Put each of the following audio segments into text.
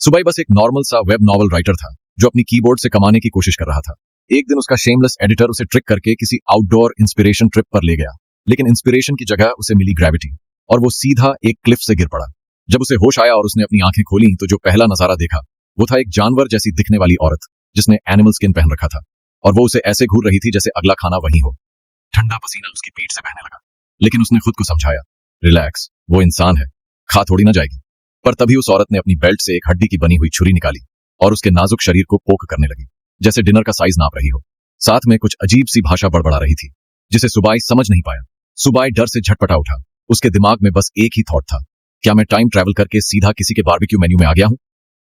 सुबाई बस एक नॉर्मल सा वेब नॉवल राइटर था जो अपनी कीबोर्ड से कमाने की कोशिश कर रहा था। एक दिन उसका शेमलेस एडिटर उसे ट्रिक करके किसी आउटडोर इंस्पिरेशन ट्रिप पर ले गया, लेकिन इंस्पिरेशन की जगह उसे मिली ग्रेविटी और वो सीधा एक क्लिफ से गिर पड़ा। जब उसे होश आया और उसने अपनी आंखें खोली तो जो पहला नजारा देखा वो था एक जानवर जैसी दिखने वाली औरत जिसने एनिमल स्किन पहन रखा था और वो उसे ऐसे घूर रही थी जैसे अगला खाना वही हो। ठंडा पसीना उसकी पीठ से बहने लगा, लेकिन उसने खुद को समझाया, रिलैक्स, वो इंसान है, खा थोड़ी ना जाएगी। पर तभी उस औरत ने अपनी बेल्ट से एक हड्डी की बनी हुई छुरी निकाली और उसके नाजुक शरीर को पोक करने लगी, जैसे डिनर का साइज नाप रही हो। साथ में कुछ अजीब सी भाषा बड़बड़ा रही थी जिसे सुबाई समझ नहीं पाया। सुबाई डर से झटपटा उठा। उसके दिमाग में बस एक ही थॉट था, क्या मैं टाइम ट्रैवल करके सीधा किसी के बारबेक्यू मेन्यू में आ गया हूं?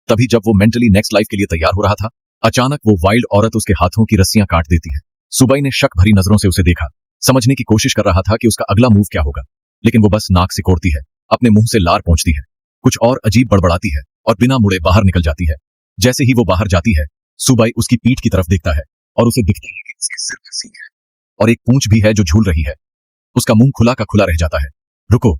तभी जब वो मेंटली नेक्स्ट लाइफ के लिए तैयार हो रहा था, अचानक वो वाइल्ड औरत उसके हाथों की रस्सियां काट देती है। सुबाई ने शक भरी नजरों से उसे देखा, समझने की कोशिश कर रहा था कि उसका अगला मूव क्या होगा, लेकिन वो बस नाक सिकोड़ती है, अपने मुंह से लार पहुंचती है, कुछ और अजीब बड़बड़ाती है और बिना मुड़े बाहर निकल जाती है। जैसे ही वो बाहर जाती है, सुबाई उसकी पीठ की तरफ देखता है और उसे दिखता है कि उसके सिर पर सींग है और एक पूंछ भी है जो झूल रही है। उसका मुंह खुला का खुला रह जाता है। रुको,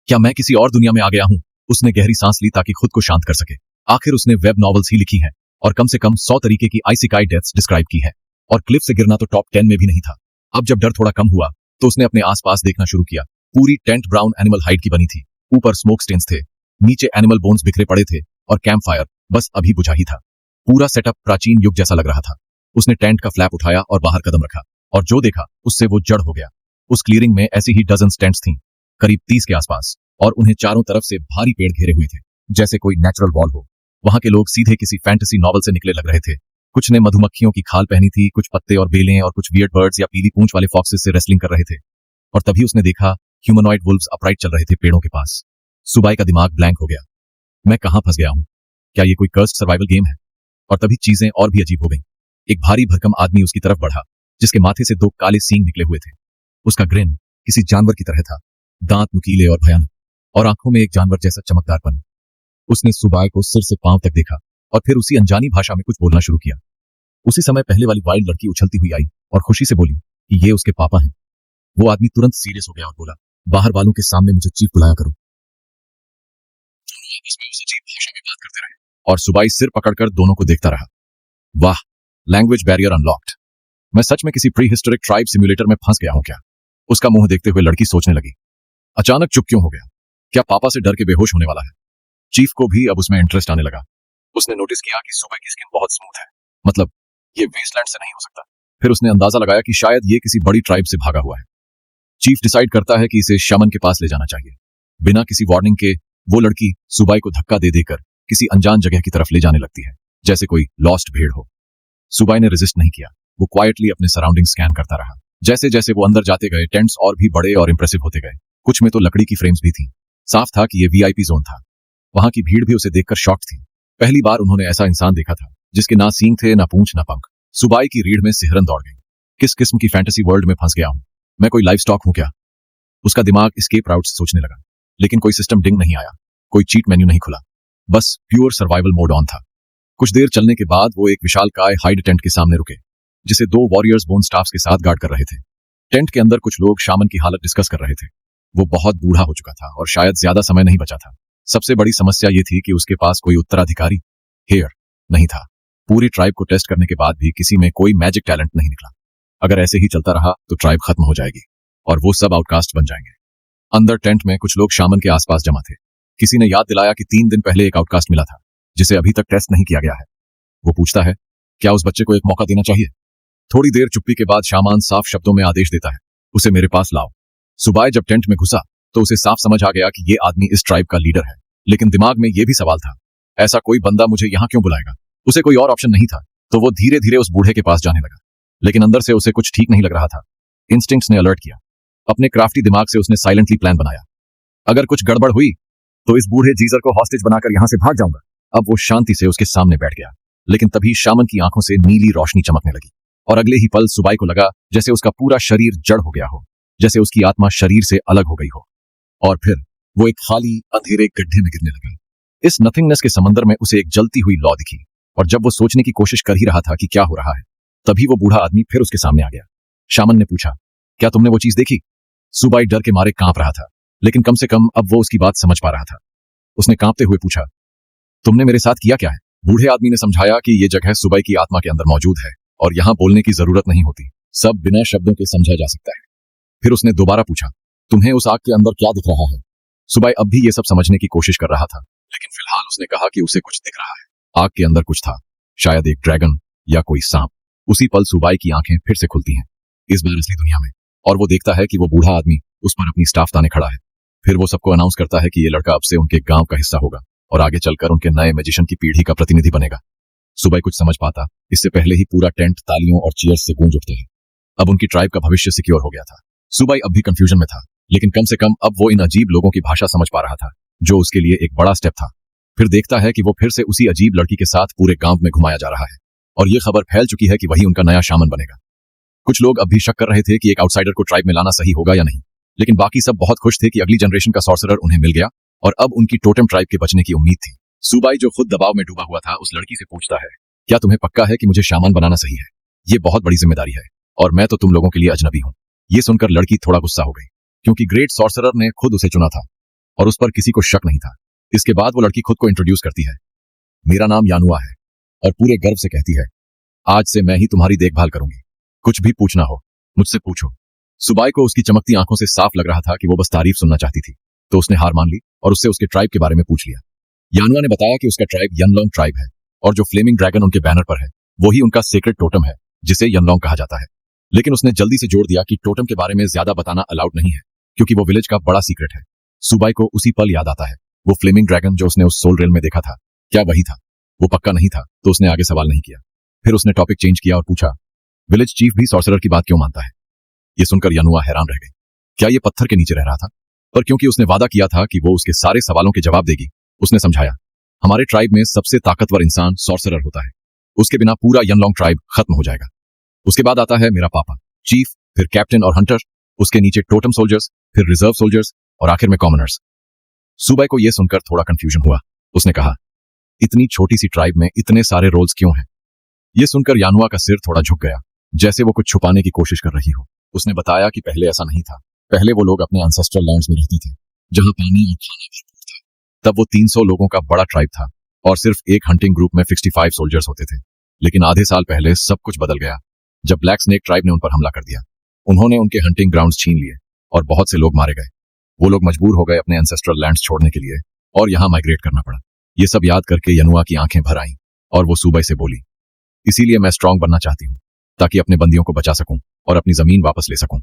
क्या मैं किसी और दुनिया में आ गया हूं? उसने गहरी सांस ली ताकि खुद को शांत कर सके। आखिर उसने वेब नॉवेल्स ही लिखी हैं और कम से कम 100 तरीके की आइसिकाई डेथ्स डिस्क्राइब की है, और क्लिफ से गिरना तो टॉप 10 में भी नहीं था। अब जब डर थोड़ा कम हुआ तो उसने अपने आसपास देखना शुरू किया। पूरी टेंट ब्राउन एनिमल हाइड की बनी थी, ऊपर स्मोक स्टेन्स थे, नीचे एनिमल बोन्स बिखरे पड़े थे और कैंप फायर बस अभी बुझा ही था। पूरा सेटअप प्राचीन युग जैसा लग रहा था। उसने टेंट का फ्लैप उठाया और बाहर कदम रखा और जो देखा उससे वो जड़ हो गया। उस क्लियरिंग में ऐसी ही डजन टेंट्स थीं, करीब 30 के आसपास, और उन्हें चारों तरफ से भारी पेड़ घेरे हुए थे, जैसे कोई नेचुरल वॉल हो। वहां के लोग सीधे किसी फैंटेसी नॉवल से निकले लग रहे थे। कुछ ने मधुमक्खियों की खाल पहनी थी, कुछ पत्ते और बेलें, और कुछ वियर्ड बर्ड्स या पीली पूंछ वाले फॉक्सेस से रेसलिंग कर रहे थे। और तभी उसने देखा ह्यूमनॉइड वुल्व्स अपराइट चल रहे थे पेड़ों के पास। सुबाई का दिमाग ब्लैंक हो गया। मैं कहां फंस गया हूं? क्या ये कोई कर्स्ड सर्वाइवल गेम है? और तभी चीजें और भी अजीब हो गईं। एक भारी भरकम आदमी उसकी तरफ बढ़ा, जिसके माथे से 2 काले सींग निकले हुए थे। उसका ग्रिन किसी जानवर की तरह था, दांत नुकीले और भयानक, और आंखों में एक जानवर जैसा चमकदारपन। उसने सुबाई को सिर से पांव तक देखा और फिर उसी अनजानी भाषा में कुछ बोलना शुरू किया। उसी समय पहले वाली वाइल्ड लड़की उछलती हुई आई और खुशी से बोली कि ये उसके पापा हैं। वो आदमी तुरंत सीरियस हो गया और बोला, बाहर वालों के सामने मुझे चीफ बुलाया करो। उस अजीब भाषा में बात करते रहे और सुबाई सिर पकड़कर दोनों को देखता रहा। वाह, लैंग्वेज बैरियर अनलॉक्ड। मैं सच में किसी प्री हिस्टोरिक ट्राइब सिम्युलेटर में फंस गया हूं क्या? उसका मुंह देखते हुए लड़की सोचने लगी। अचानक चुप क्यों हो गया? क्या पापा से डर के बेहोश होने वाला है? चीफ को भी अब उसमें इंटरेस्ट आने लगा। उसने नोटिस किया कि सुबह की स्किन बहुत स्मूथ है, मतलब ये वेस्टलैंड से नहीं हो सकता। फिर उसने अंदाजा लगाया कि शायद ये किसी बड़ी ट्राइब से भागा हुआ है। चीफ डिसाइड करता है कि इसे शमन के पास ले जाना चाहिए। बिना किसी वार्निंग के वो लड़की सुबाई को धक्का दे देकर किसी अनजान जगह की तरफ ले जाने लगती है, जैसे कोई लॉस्ट भेड़ हो। सुबाई ने रेजिस्ट नहीं किया। वो क्वाइटली अपने सराउंडिंग स्कैन करता रहा। जैसे जैसे वो अंदर जाते गए, टेंट्स और भी बड़े और इंप्रेसिव होते गए। कुछ में तो लकड़ी की फ्रेम्स भी थीं। साफ था कि ये वीआईपी जोन था। वहां की भीड़ भी उसे देखकर शॉक्ड थी। पहली बार उन्होंने ऐसा इंसान देखा था जिसके ना सींग थे, ना पूंछ, ना पंख। सुबाई की रीढ़ में सिहरन दौड़ गई। किस किस्म की फैंटेसी वर्ल्ड में फंस गया हूं? मैं कोई लाइव स्टॉक हूं क्या? उसका दिमाग एस्केप राउट्स सोचने लगा, लेकिन कोई सिस्टम डिंग नहीं आया, कोई चीट मेन्यू नहीं खुला। बस प्योर सर्वाइवल मोड ऑन था। कुछ देर चलने के बाद वो एक विशालकाय हाइड टेंट के सामने रुके, जिसे 2 वॉरियर्स बोन स्टाफ्स के साथ गार्ड कर रहे थे। टेंट के अंदर कुछ लोग शामन की हालत डिस्कस कर रहे थे। वो बहुत बूढ़ा हो चुका था और शायद ज्यादा समय नहीं बचा था। सबसे बड़ी समस्या ये थी कि उसके पास कोई उत्तराधिकारी हेयर नहीं था। पूरी ट्राइब को टेस्ट करने के बाद भी किसी में कोई मैजिक टैलेंट नहीं निकला। अगर ऐसे ही चलता रहा तो ट्राइब खत्म हो जाएगी और वो सब आउटकास्ट बन जाएंगे। अंदर टेंट में कुछ लोग शामन के आसपास जमा थे। किसी ने याद दिलाया कि 3 दिन पहले एक आउटकास्ट मिला था जिसे अभी तक टेस्ट नहीं किया गया है। वो पूछता है, क्या उस बच्चे को एक मौका देना चाहिए? थोड़ी देर चुप्पी के बाद शामान साफ शब्दों में आदेश देता है, उसे मेरे पास लाओ। सुबाई जब टेंट में घुसा तो उसे साफ समझ आ गया कि ये आदमी इस ट्राइब का लीडर है, लेकिन दिमाग में ये भी सवाल था, ऐसा कोई बंदा मुझे यहां क्यों बुलाएगा? उसे कोई और ऑप्शन नहीं था, तो वो धीरे धीरे उस बूढ़े के पास जाने लगा, लेकिन अंदर से उसे कुछ ठीक नहीं लग रहा था। इंस्टिंक्ट्स ने अलर्ट किया। अपने क्राफ्टी दिमाग से उसने साइलेंटली प्लान बनाया, अगर कुछ गड़बड़ हुई तो इस बूढ़े जीजर को हॉस्टेज बनाकर यहां से भाग जाऊंगा। अब वो शांति से उसके सामने बैठ गया, लेकिन तभी शामन की आंखों से नीली रोशनी चमकने लगी और अगले ही पल सुबाई को लगा जैसे उसका पूरा शरीर जड़ हो गया हो, जैसे उसकी आत्मा शरीर से अलग हो गई हो। और फिर वो एक खाली अंधेरे गड्ढे में गिरने लगी। इस नथिंगनेस के समंदर में उसे एक जलती हुई लौ दिखी, और जब वो सोचने की कोशिश कर ही रहा था कि क्या हो रहा है, तभी वो बूढ़ा आदमी फिर उसके सामने आ गया। शामन ने पूछा, क्या तुमने वो चीज देखी? सुबाई डर के मारे कांप रहा था, लेकिन कम से कम अब वो उसकी बात समझ पा रहा था। उसने कांपते हुए पूछा, तुमने मेरे साथ किया क्या है? बूढ़े आदमी ने समझाया कि ये जगह सुबह की आत्मा के अंदर मौजूद है और यहाँ बोलने की जरूरत नहीं होती, सब बिना शब्दों के समझा जा सकता है। फिर उसने दोबारा पूछा, तुम्हें उस आग के अंदर क्या दिख रहा है? सुबह अब भी ये सब समझने की कोशिश कर रहा था, लेकिन फिलहाल उसने कहा कि उसे कुछ दिख रहा है। आग के अंदर कुछ था, शायद एक ड्रैगन या कोई सांप। उसी पल सुबाई की आंखें फिर से खुलती हैं, इस बार असली दुनिया में, और वो देखता है कि वो बूढ़ा आदमी उस पर अपनी स्टाफ ताने खड़ा है। फिर वो सबको अनाउंस करता है कि ये लड़का अब से उनके गांव का हिस्सा होगा और आगे चलकर उनके नए मैजिशियन की पीढ़ी का प्रतिनिधि बनेगा। सुबह कुछ समझ पाता, इससे पहले ही पूरा टेंट तालियों और चीयर्स से गूंज उठता है। अब उनकी ट्राइब का भविष्य सिक्योर हो गया था। सुबह अब भी कंफ्यूजन में था, लेकिन कम से कम अब वो इन अजीब लोगों की भाषा समझ पा रहा था, जो उसके लिए एक बड़ा स्टेप था। फिर देखता है कि वो फिर से उसी अजीब लड़की के साथ पूरे गांव में घुमाया जा रहा है और ये खबर फैल चुकी है कि वही उनका नया शामन बनेगा। कुछ लोग अब भी शक कर रहे थे कि एक आउटसाइडर को ट्राइब में लाना सही होगा या नहीं, लेकिन बाकी सब बहुत खुश थे कि अगली जनरेशन का सॉर्सरर उन्हें मिल गया और अब उनकी टोटेम ट्राइब के बचने की उम्मीद थी। सुबाई जो खुद दबाव में डूबा हुआ था, उस लड़की से पूछता है, क्या तुम्हें पक्का है कि मुझे शामान बनाना सही है? ये बहुत बड़ी जिम्मेदारी है और मैं तो तुम लोगों के लिए अजनबी हूं। ये सुनकर लड़की थोड़ा गुस्सा हो गई, क्योंकि ग्रेट सॉर्सरर ने खुद उसे चुना था और उस पर किसी को शक नहीं था। इसके बाद वो लड़की खुद को इंट्रोड्यूस करती है, मेरा नाम यानुआ है, और पूरे गर्व से कहती है, आज से मैं ही तुम्हारी देखभाल करूंगी। कुछ भी पूछना हो मुझसे पूछो। सुबाई को उसकी चमकती आंखों से साफ लग रहा था कि वो बस तारीफ सुनना चाहती थी, तो उसने हार मान ली और उससे उसके ट्राइब के बारे में पूछ लिया। यानुआ ने बताया कि उसका ट्राइब यनलोंग ट्राइब है और जो फ्लेमिंग ड्रैगन उनके बैनर पर है वही उनका सीक्रेट टोटम है, जिसे यनलोंग कहा जाता है। लेकिन उसने जल्दी से जोड़ दिया कि टोटम के बारे में ज्यादा बताना अलाउड नहीं है, क्योंकि वो विलेज का बड़ा सीक्रेट है। सुबाई को उसी पल याद आता है, वो फ्लेमिंग ड्रैगन जो उसने उस सोल रेल में देखा था, क्या वही था? वो पक्का नहीं था, तो उसने आगे सवाल नहीं किया। फिर उसने टॉपिक चेंज किया और पूछा, विलेज चीफ भी सॉर्सरर की बात क्यों मानता है? ये सुनकर यानुआ हैरान रह गई। क्या ये पत्थर के नीचे रह रहा था? पर क्योंकि उसने वादा किया था कि वो उसके सारे सवालों के जवाब देगी, उसने समझाया, हमारे ट्राइब में सबसे ताकतवर इंसान सॉर्सरर होता है, उसके बिना पूरा यनलोंग ट्राइब खत्म हो जाएगा। उसके बाद आता है मेरा पापा चीफ, फिर कैप्टन और हंटर, उसके नीचे टोटम सोल्जर्स, फिर रिजर्व सोल्जर्स और आखिर में कॉमनर्स। सुबाई को यह सुनकर थोड़ा कंफ्यूजन हुआ। उसने कहा, इतनी छोटी सी ट्राइब में इतने सारे रोल्स क्यों हैं? यह सुनकर यानुआ का सिर थोड़ा झुक गया, जैसे वो कुछ छुपाने की कोशिश कर रही हो। उसने बताया कि पहले ऐसा नहीं था, पहले वो लोग अपने एंसेस्ट्रल लैंड्स में रहते थे, जहां पानी और खाना भरपूर था। तब वो 300 लोगों का बड़ा ट्राइब था और सिर्फ एक हंटिंग ग्रुप में 65 सोल्जर्स होते थे। लेकिन आधे साल पहले सब कुछ बदल गया, जब ब्लैक स्नेक ट्राइब ने उन पर हमला कर दिया। उन्होंने उनके हंटिंग ग्राउंड्स छीन लिए और बहुत से लोग मारे गए। वो लोग मजबूर हो गए अपने एंसेस्ट्रल लैंड्स छोड़ने के लिए और यहाँ माइग्रेट करना पड़ा। ये सब याद करके यानुआ की आंखें भर आईं और वो सुबाई से बोली, इसीलिए मैं स्ट्रांग बनना चाहती हूँ, ताकि अपने बंदियों को बचा सकूं और अपनी जमीन वापस ले सकूं।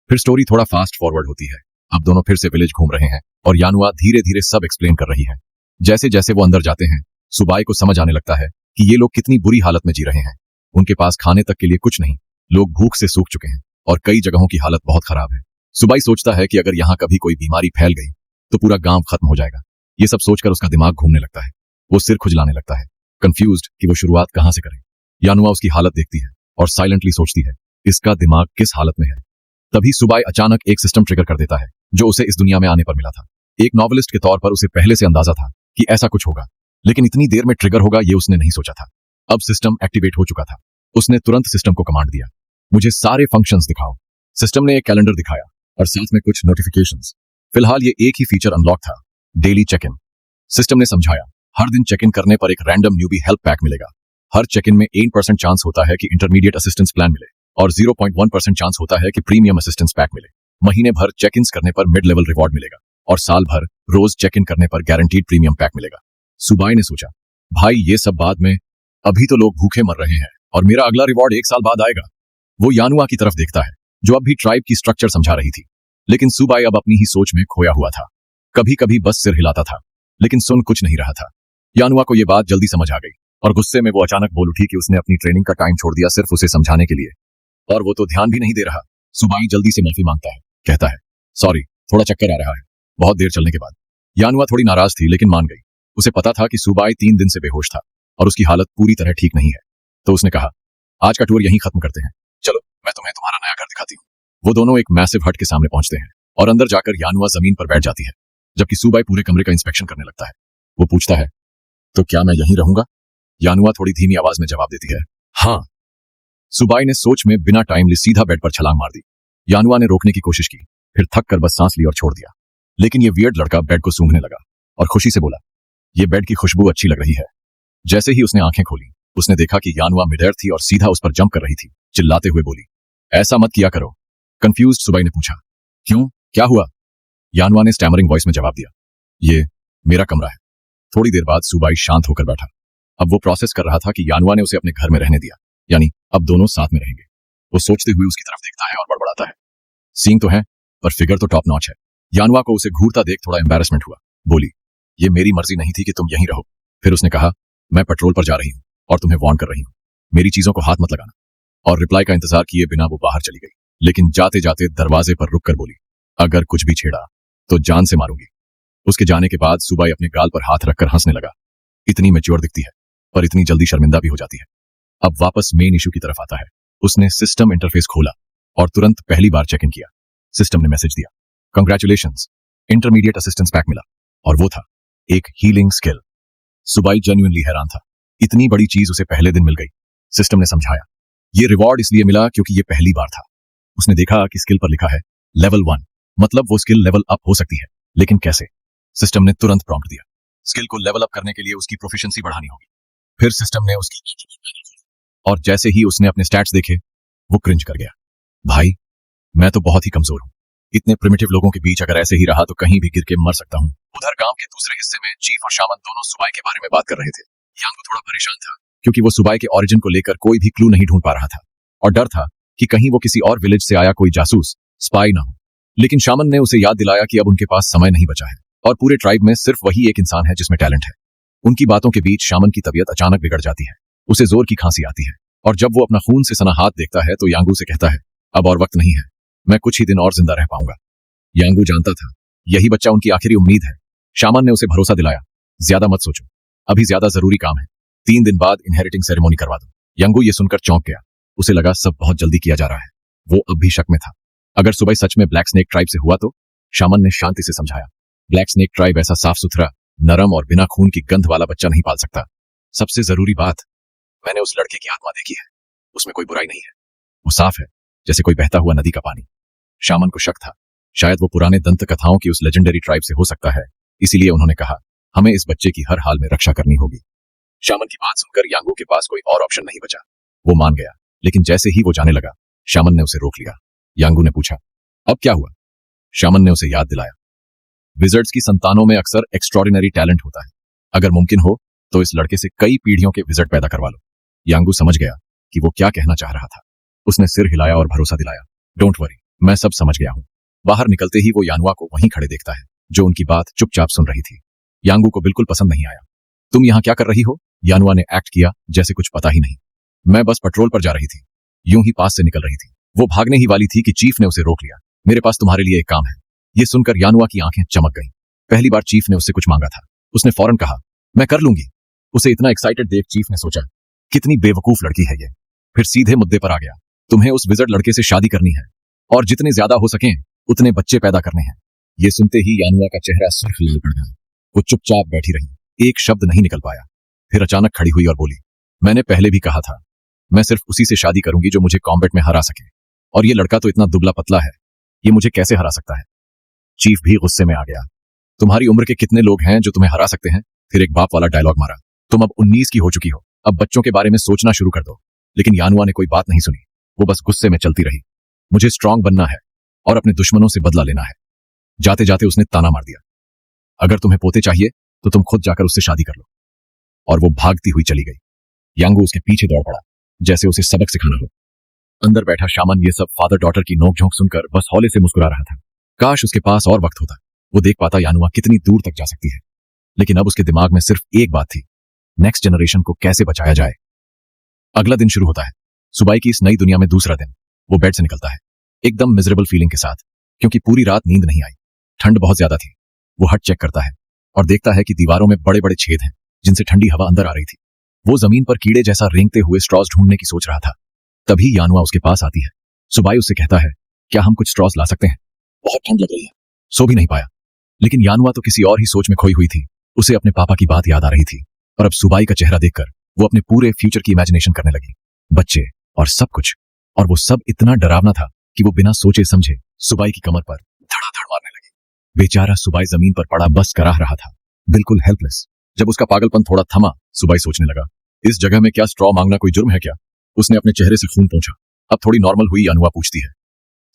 फिर स्टोरी थोड़ा फास्ट फॉरवर्ड होती है। अब दोनों फिर से विलेज घूम रहे हैं और यानुआ धीरे धीरे सब एक्सप्लेन कर रही है। जैसे जैसे वो अंदर जाते हैं, सुबाई को समझ आने लगता है कि ये लोग कितनी बुरी हालत में जी रहे हैं। उनके पास खाने तक के लिए कुछ नहीं, लोग भूख से सूख चुके हैं और कई जगहों की हालत बहुत खराब है। सुबाई सोचता है कि अगर यहाँ कभी कोई बीमारी फैल गई तो पूरा गांव खत्म हो जाएगा। ये सब सोचकर उसका दिमाग घूमने लगता है, वो सिर खुजलाने लगता है, कंफ्यूज्ड कि वो शुरुआत कहां से करे। यानुआ उसकी हालत देखती है और साइलेंटली सोचती है, इसका दिमाग किस हालत में है। तभी सुबाई अचानक एक सिस्टम ट्रिगर कर देता है जो उसे इस दुनिया में आने पर मिला था। एक नॉवेलिस्ट के तौर पर उसे पहले से अंदाजा था कि ऐसा कुछ होगा, लेकिन इतनी देर में ट्रिगर होगा ये उसने नहीं सोचा था। अब सिस्टम एक्टिवेट हो चुका था। उसने तुरंत सिस्टम को कमांड दिया, मुझे सारे फंक्शंस दिखाओ। सिस्टम ने एक कैलेंडर दिखाया और साथ में कुछ नोटिफिकेशंस। फिलहाल ये एक ही फीचर अनलॉक था, डेली चेक इन। सिस्टम ने समझाया, हर दिन चेक इन करने पर एक रैंडम न्यूबी हेल्प पैक मिलेगा। हर चेक इन में 8% चांस होता है कि इंटरमीडिएट असिस्टेंस प्लान मिले और 0.1% चांस होता है कि प्रीमियम असिस्टेंस पैक मिले। महीने भर चेक इन करने पर मिड लेवल रिवॉर्ड मिलेगा और साल भर रोज चेक इन करने पर गारंटीड प्रीमियम पैक मिलेगा। सुबाई ने सोचा, भाई ये सब बाद में, अभी तो लोग भूखे मर रहे हैं और मेरा अगला रिवॉर्ड 1 साल बाद आएगा। वो यानुआ की तरफ देखता है, जो अब भी ट्राइब की स्ट्रक्चर समझा रही थी, लेकिन सुबाई अब अपनी ही सोच में खोया हुआ था। कभी कभी बस सिर हिलाता था, लेकिन सुन कुछ नहीं रहा था। यानुआ को यह बात जल्दी समझ आ गई और गुस्से में वो अचानक बोल उठी कि उसने अपनी ट्रेनिंग का टाइम छोड़ दिया सिर्फ उसे समझाने के लिए, और वो तो ध्यान भी नहीं दे रहा। सुबाई जल्दी से माफी मांगता है, कहता है, सॉरी, थोड़ा चक्कर आ रहा है। बहुत देर चलने के बाद यानुआ थोड़ी नाराज थी, लेकिन मान गई। उसे पता था कि सुबाई 3 दिन से बेहोश था और उसकी हालत पूरी तरह ठीक नहीं है। तो उसने कहा, आज का टूर यहीं खत्म करते हैं, चलो मैं तुम्हें तुम्हारा नया घर दिखाती हूँ। वो दोनों एक मैसिव हट के सामने पहुंचते हैं और अंदर जाकर यानुआ जमीन पर बैठ जाती है, जबकि सुबाई पूरे कमरे का इंस्पेक्शन करने लगता है। वो पूछता है, तो क्या मैं यहीं रहूंगा? यानुआ थोड़ी धीमी आवाज में जवाब देती है, हाँ। सुबाई ने सोच में बिना टाइम लिए सीधा बेड पर छलांग मार दी। यानुआ ने रोकने की कोशिश की, फिर थक कर बस सांस ली और छोड़ दिया। लेकिन ये वियर्ड लड़का बेड को सूंघने लगा और खुशी से बोला, ये बेड की खुशबू अच्छी लग रही है। जैसे ही उसने आंखें खोली, उसने देखा कि यानुआ मिडेयर थी और सीधा उस पर जंप कर रही थी। चिल्लाते हुए बोली, ऐसा मत किया करो। कंफ्यूज्ड सुबाई ने पूछा, क्यों, क्या हुआ? यानुआ ने स्टैमरिंग वॉइस में जवाब दिया, ये मेरा कमरा है। थोड़ी देर बाद सुबाई शांत होकर बैठा। अब वो प्रोसेस कर रहा था कि यानुआ ने उसे अपने घर में रहने दिया, यानी अब दोनों साथ में रहेंगे। वो सोचते हुए उसकी तरफ देखता है और बड़बड़ाता है, सीन तो है पर फिगर तो टॉप नॉच है। यानुआ को उसे घूरता देख थोड़ा एम्बैरेसमेंट हुआ। बोली, ये मेरी मर्जी नहीं थी कि तुम यहीं रहो। फिर उसने कहा, मैं पेट्रोल पर जा रही हूँ और तुम्हें वार्न कर रही हूँ, मेरी चीजों को हाथ मत लगाना। और रिप्लाई का इंतजार किए बिना वो बाहर चली गई, लेकिन जाते जाते दरवाजे पर रुक कर बोली, अगर कुछ भी छेड़ा तो जान से मारूंगी। उसके जाने के बाद सुबाई अपने गाल पर हाथ रखकर हंसने लगा। इतनी मैच्योर दिखती है पर इतनी जल्दी शर्मिंदा भी हो जाती है। अब वापस मेन इशू की तरफ आता है। उसने सिस्टम इंटरफेस खोला और तुरंत पहली बार चेक इन किया। सिस्टम ने मैसेज दिया, कंग्रेचुलेशंस, इंटरमीडिएट असिस्टेंस पैक मिला। और वो था एक हीलिंग स्किल। सुबाई जेन्युइनली हैरान था, इतनी बड़ी चीज उसे पहले दिन मिल गई। सिस्टम ने समझाया, ये रिवॉर्ड इसलिए मिला क्योंकि ये पहली बार था। उसने देखा कि स्किल पर लिखा है लेवल 1, मतलब वो स्किल लेवल अप हो सकती है, लेकिन कैसे? सिस्टम ने तुरंत प्रॉम्प्ट दिया, स्किल को लेवल अप करने के लिए उसकी प्रोफिशिएंसी बढ़ानी होगी। फिर सिस्टम ने उसकी और जैसे ही उसने अपने स्टैट्स देखे, वो क्रिंज कर गया। भाई, मैं तो बहुत ही कमजोर हूं। इतने प्रिमिटिव लोगों के बीच अगर ऐसे ही रहा तो कहीं भी गिर के मर सकता हूं। उधर गांव के दूसरे हिस्से में चीफ और शामन दोनों सुबाई के बारे में बात कर रहे थे। यांगू थोड़ा परेशान था क्योंकि वो सुबाई के ओरिजिन को लेकर कोई भी क्लू नहीं ढूंढ पा रहा था और डर था कि कहीं वो किसी और विलेज से आया कोई जासूस, स्पाई ना हो। लेकिन शामन ने उसे याद दिलाया कि अब उनके पास समय नहीं बचा है और पूरे ट्राइब में सिर्फ वही एक इंसान है जिसमें टैलेंट है। उनकी बातों के बीच शामन की तबीयत अचानक बिगड़ जाती है। उसे जोर की खांसी आती है और जब वो अपना खून से सना हाथ देखता है तो यांगू से कहता है, अब और वक्त नहीं है, मैं कुछ ही दिन और जिंदा रह पाऊंगा। यांगू जानता था यही बच्चा उनकी आखिरी उम्मीद है। शामन ने उसे भरोसा दिलाया, ज्यादा मत सोचो, अभी ज्यादा जरूरी काम है, 3 दिन बाद इनहेरिटिंग सेरेमनी करवा दो। यांगू ये सुनकर चौंक गया। उसे लगा सब बहुत जल्दी किया जा रहा है। वो अब भी शक में था, अगर सुबह सच में ब्लैक स्नेक ट्राइब से हुआ तो? शामन ने शांति से समझाया, ब्लैक स्नेक ट्राइब ऐसा साफ सुथरा, नरम और बिना खून की गंध वाला बच्चा नहीं पाल सकता। सबसे जरूरी बात, मैंने उस लड़के की आत्मा देखी है, उसमें कोई बुराई नहीं है, वो साफ है जैसे कोई बहता हुआ नदी का पानी। शामन को शक था, शायद वो पुराने दंत कथाओं की उस लेजेंडरी ट्राइब से हो सकता है, इसीलिए उन्होंने कहा, हमें इस बच्चे की हर हाल में रक्षा करनी होगी। शामन की बात सुनकर यांगू के पास कोई और ऑप्शन नहीं बचा। वो मान गया, लेकिन जैसे ही वो जाने लगा, शामन ने उसे रोक लिया। यांगू ने पूछा, अब क्या हुआ? शामन ने उसे याद दिलाया, विजर्ड्स की संतानों में अक्सर एक्स्ट्रॉर्डिनरी टैलेंट होता है, अगर मुमकिन हो तो इस लड़के से कई पीढ़ियों के विजर्ड पैदा करवा लो। यांगू समझ गया कि वो क्या कहना चाह रहा था। उसने सिर हिलाया और भरोसा दिलाया, डोंट वरी, मैं सब समझ गया हूं। बाहर निकलते ही वो यानुआ को वहीं खड़े देखता है, जो उनकी बात चुपचाप सुन रही थी। यांगू को बिल्कुल पसंद नहीं आया। तुम यहां क्या कर रही हो? यानुआ ने एक्ट किया जैसे कुछ पता ही नहीं। मैं बस पेट्रोल पर जा रही थी, यूं ही पास से निकल रही थी। वो भागने ही वाली थी कि चीफ ने उसे रोक लिया। मेरे पास तुम्हारे लिए एक काम है। ये सुनकर यानुआ की आंखें चमक गईं। पहली बार चीफ ने उससे कुछ मांगा था। उसने फौरन कहा, मैं कर लूंगी। उसे इतना एक्साइटेड देख चीफ ने सोचा, कितनी बेवकूफ लड़की है ये। फिर सीधे मुद्दे पर आ गया, तुम्हें उस विजर्ड लड़के से शादी करनी है और जितने ज्यादा हो सकें उतने बच्चे पैदा करने हैं। ये सुनते ही यानुआ का चेहरा सुर्ख लाल पड़ गया। वो चुपचाप बैठी रही, एक शब्द नहीं निकल पाया। फिर अचानक खड़ी हुई और बोली, मैंने पहले भी कहा था, मैं सिर्फ उसी से शादी करूंगी जो मुझे कॉम्बैट में हरा सके, और ये लड़का तो इतना दुबला पतला है, ये मुझे कैसे हरा सकता है? चीफ भी गुस्से में आ गया। तुम्हारी उम्र के कितने लोग हैं जो तुम्हें हरा सकते हैं? फिर एक बाप वाला डायलॉग मारा, तुम अब 19 की हो चुकी हो, अब बच्चों के बारे में सोचना शुरू कर दो। लेकिन यानुआ ने कोई बात नहीं सुनी। वो बस गुस्से में चलती रही। मुझे स्ट्रांग बनना है और अपने दुश्मनों से बदला लेना है। जाते जाते उसने ताना मार दिया, अगर तुम्हें पोते चाहिए तो तुम खुद जाकर उससे शादी कर लो। और वो भागती हुई चली गई। यांगू उसके पीछे दौड़ पड़ा, जैसे उसे सबक सिखाना हो। अंदर बैठा शामन ये सब फादर डॉटर की नोकझोंक सुनकर बस हौले से मुस्कुरा रहा था। काश उसके पास और वक्त होता, वो देख पाता यानुआ कितनी दूर तक जा सकती है। लेकिन अब उसके दिमाग में सिर्फ एक बात थी, नेक्स्ट जनरेशन को कैसे बचाया जाए। अगला दिन शुरू होता है। सुबाई की इस नई दुनिया में दूसरा दिन। वो बेड से निकलता है एकदम मिजरेबल फीलिंग के साथ, क्योंकि पूरी रात नींद नहीं आई। ठंड बहुत ज्यादा थी। वो हट चेक करता है और देखता है कि दीवारों में बड़े बड़े छेद हैं जिनसे ठंडी हवा अंदर आ रही थी। वो जमीन पर कीड़े जैसा रेंगते हुए स्ट्रॉज ढूंढने की सोच रहा था। तभी यानुआ उसके पास आती है। सुबाई उससे कहता है, क्या हम कुछ स्ट्रॉज ला सकते हैं? बहुत ठंड लग रही है। सो भी नहीं पाया। लेकिन यानुआ तो किसी और ही सोच में खोई हुई थी। उसे अपने पापा की बात याद आ रही थी और अब सुबाई का चेहरा देखकर वो अपने पूरे फ्यूचर की इमेजिनेशन करने लगी, बच्चे और सब कुछ। और वो सब इतना डरावना था कि वो बिना सोचे समझे सुबाई की कमर पर धड़ाधड़ मारने लगी। बेचारा सुबाई जमीन पर पड़ा बस कराह रहा था, बिल्कुल हेल्पलेस। जब उसका पागलपन थोड़ा थमा, सुबाई सोचने लगा, इस जगह में क्या स्ट्रॉ मांगना कोई जुर्म है क्या? उसने अपने चेहरे से खून पोंछा। अब थोड़ी नॉर्मल हुई यानुआ पूछती है,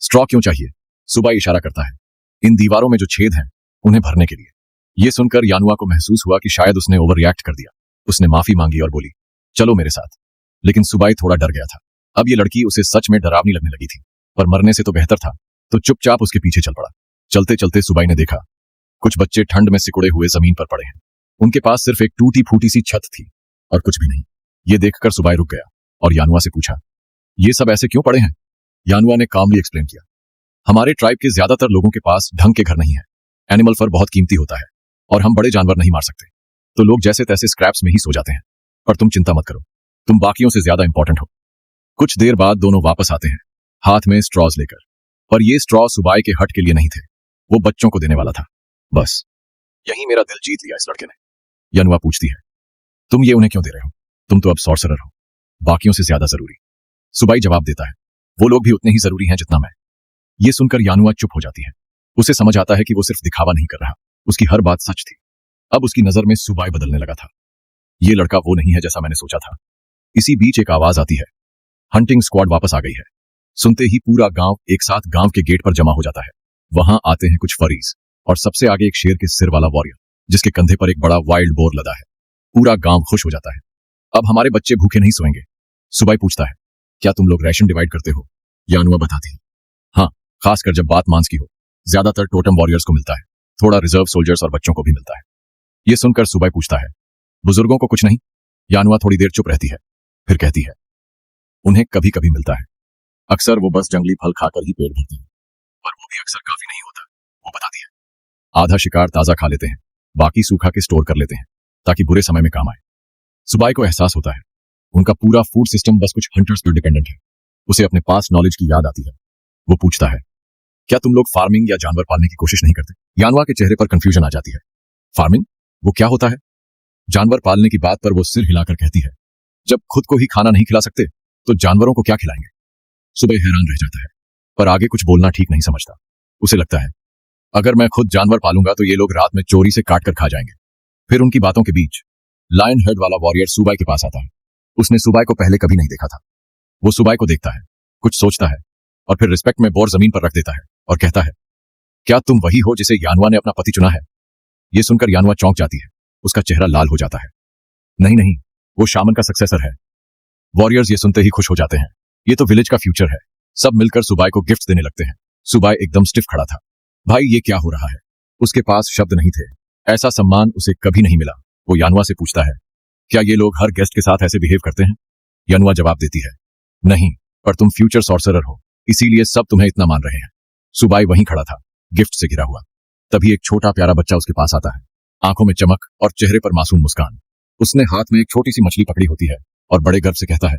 स्ट्रॉ क्यों चाहिए? सुबाई इशारा करता है, इन दीवारों में जो छेद हैं उन्हें भरने के लिए। ये सुनकर यानुआ को महसूस हुआ कि शायद उसने ओवर रिएक्ट कर दिया। उसने माफी मांगी और बोली, चलो मेरे साथ। लेकिन सुबाई थोड़ा डर गया था। अब ये लड़की उसे सच में डरावनी लगने लगी थी, पर मरने से तो बेहतर था, तो चुपचाप उसके पीछे चल पड़ा। चलते चलते सुबाई ने देखा, कुछ बच्चे ठंड में सिकुड़े हुए जमीन पर पड़े हैं। उनके पास सिर्फ एक टूटी फूटी सी छत थी और कुछ भी नहीं। ये देखकर सुबाई रुक गया और यानुआ से पूछा, ये सब ऐसे क्यों पड़े हैं? यानुआ ने कामली एक्सप्लेन किया, हमारे ट्राइब के ज्यादातर लोगों के पास ढंग के घर नहीं है। एनिमल फर बहुत कीमती होता है और हम बड़े जानवर नहीं मार सकते, तो लोग जैसे तैसे स्क्रैप्स में ही सो जाते हैं। पर तुम चिंता मत करो, तुम बाकियों से ज्यादा इंपॉर्टेंट हो। कुछ देर बाद दोनों वापस आते हैं, हाथ में स्ट्रॉज लेकर। पर ये स्ट्रॉ सुबाई के हट के लिए नहीं थे, वो बच्चों को देने वाला था। बस यही मेरा दिल जीत लिया इस लड़के ने। यानुआ पूछती है, तुम ये उन्हें क्यों दे रहे हो? तुम तो अब सॉर्सरर हो, बाकियों से ज्यादा जरूरी। सुबाई जवाब देता है, वो लोग भी उतने ही जरूरी हैं जितना मैं। ये सुनकर यानुआ चुप हो जाती है। उसे समझ आता है कि वो सिर्फ दिखावा नहीं कर रहा, उसकी हर बात सच थी। अब उसकी नजर में सुबाई बदलने लगा था। ये लड़का वो नहीं है जैसा मैंने सोचा था। इसी बीच एक आवाज आती है, हंटिंग स्क्वाड वापस आ गई है। सुनते ही पूरा गांव एक साथ गांव के गेट पर जमा हो जाता है। वहां आते हैं कुछ फरीज और सबसे आगे एक शेर के सिर वाला वॉरियर, जिसके कंधे पर एक बड़ा वाइल्ड बोर लदा है। पूरा गांव खुश हो जाता है। अब हमारे बच्चे भूखे नहीं सोएंगे। सुबाई पूछता है, क्या तुम लोग राशन डिवाइड करते हो? यानुआ बताती है, हाँ, खासकर जब बात मांस की हो। ज्यादातर टोटम वॉरियर्स को मिलता है, थोड़ा रिजर्व सोल्जर्स और बच्चों को भी मिलता है। ये सुनकर सुबाई पूछता है, बुजुर्गों को कुछ नहीं? यानुआ थोड़ी देर चुप रहती है, फिर कहती है, उन्हें कभी कभी मिलता है। अक्सर वो बस जंगली फल खाकर ही पेट भरते हैं, पर वो भी अक्सर काफी नहीं होता। वो बताती है, आधा शिकार ताजा खा लेते हैं, बाकी सूखा के स्टोर कर लेते हैं ताकि बुरे समय में काम आए। सुबाई को एहसास होता है, उनका पूरा फूड सिस्टम बस कुछ हंटर्स पर डिपेंडेंट है। उसे अपने पास नॉलेज की याद आती है। वो पूछता है, क्या तुम लोग फार्मिंग या जानवर पालने की कोशिश नहीं करते? यानुआ के चेहरे पर कंफ्यूजन आ जाती है। फार्मिंग? वो क्या होता है? जानवर पालने की बात पर वो सिर हिलाकर कहती है, जब खुद को ही खाना नहीं खिला सकते तो जानवरों को क्या खिलाएंगे? सुबह हैरान रह जाता है, पर आगे कुछ बोलना ठीक नहीं समझता। उसे लगता है, अगर मैं खुद जानवर पालूंगा तो ये लोग रात में चोरी से काट कर खा जाएंगे। फिर उनकी बातों के बीच लायन हेड वाला वॉरियर सुबाई के पास आता है। उसने सुबाई को पहले कभी नहीं देखा था। वो सुबाई को देखता है, कुछ सोचता है और फिर रिस्पेक्ट में बोर जमीन पर रख देता है और कहता है, क्या तुम वही हो जिसे यानुआ ने अपना पति चुना है? ये सुनकर यानुआ चौंक जाती है, उसका चेहरा लाल हो जाता है। नहीं नहीं, वो शामन का सक्सेसर है। वॉरियर्स ये सुनते ही खुश हो जाते हैं, ये तो विलेज का फ्यूचर है। सब मिलकर सुबाई को गिफ्ट देने लगते हैं। सुबाई एकदम स्टिफ खड़ा था। भाई ये क्या हो रहा है? उसके पास शब्द नहीं थे, ऐसा सम्मान उसे कभी नहीं मिला। वो यानुआ से पूछता है, क्या ये लोग हर गेस्ट के साथ ऐसे बिहेव करते हैं? यानुआ जवाब देती है, नहीं, पर तुम फ्यूचर सॉर्सरर हो, इसीलिए सब तुम्हें इतना मान रहे हैं। सुबाई वहीं खड़ा था, गिफ्ट से घिरा हुआ। तभी एक छोटा प्यारा बच्चा उसके पास आता है, आंखों में चमक और चेहरे पर मासूम मुस्कान। उसने हाथ में एक छोटी सी मछली पकड़ी होती है और बड़े गर्व से कहता है,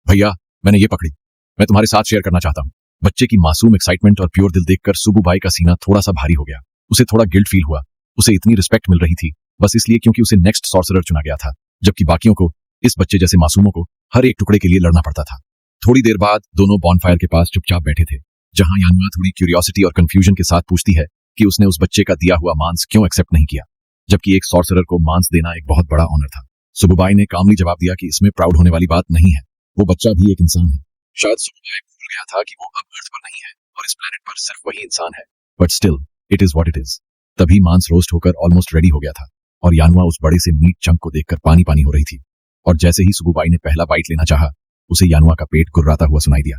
भैया मैंने ये पकड़ी, मैं तुम्हारे साथ शेयर करना चाहता हूँ। बच्चे की मासूम एक्साइटमेंट और प्योर दिल देखकर सुबुबाई का सीना थोड़ा सा भारी हो गया। उसे थोड़ा गिल्ट फील हुआ। उसे इतनी रिस्पेक्ट मिल रही थी बस इसलिए क्योंकि उसे नेक्स्ट सॉर्सरर चुना गया था, जबकि बाकियों को, इस बच्चे जैसे मासूमों को, हर एक टुकड़े के लिए लड़ना पड़ता था। थोड़ी देर बाद दोनों बॉनफायर के पास चुपचाप बैठे थे, जहां यानुआ थोड़ी क्यूरियोसिटी और कंफ्यूजन के साथ पूछती है कि उसने उस बच्चे का दिया हुआ मांस क्यों एक्सेप्ट नहीं किया, जबकि एक सॉर्सरर को मांस देना एक बहुत बड़ा ऑनर था। सुबुबाई ने कामली जवाब दिया कि इसमें प्राउड होने वाली बात नहीं है, वो बच्चा भी एक इंसान है। शायद सुबुबाई भूल गया था कि वो अब अर्थ पर नहीं है और इस प्लेनेट पर सिर्फ वही इंसान है, but still it is what it is. तभी मांस रोस्ट होकर ऑलमोस्ट रेडी हो गया था और यानुआ उस बड़े से मीट चंक को देखकर पानी पानी हो रही थी। और जैसे ही सुबुबाई ने पहला बाइट लेना चाहा, उसे यानुआ का पेट गुर्राता हुआ सुनाई दिया।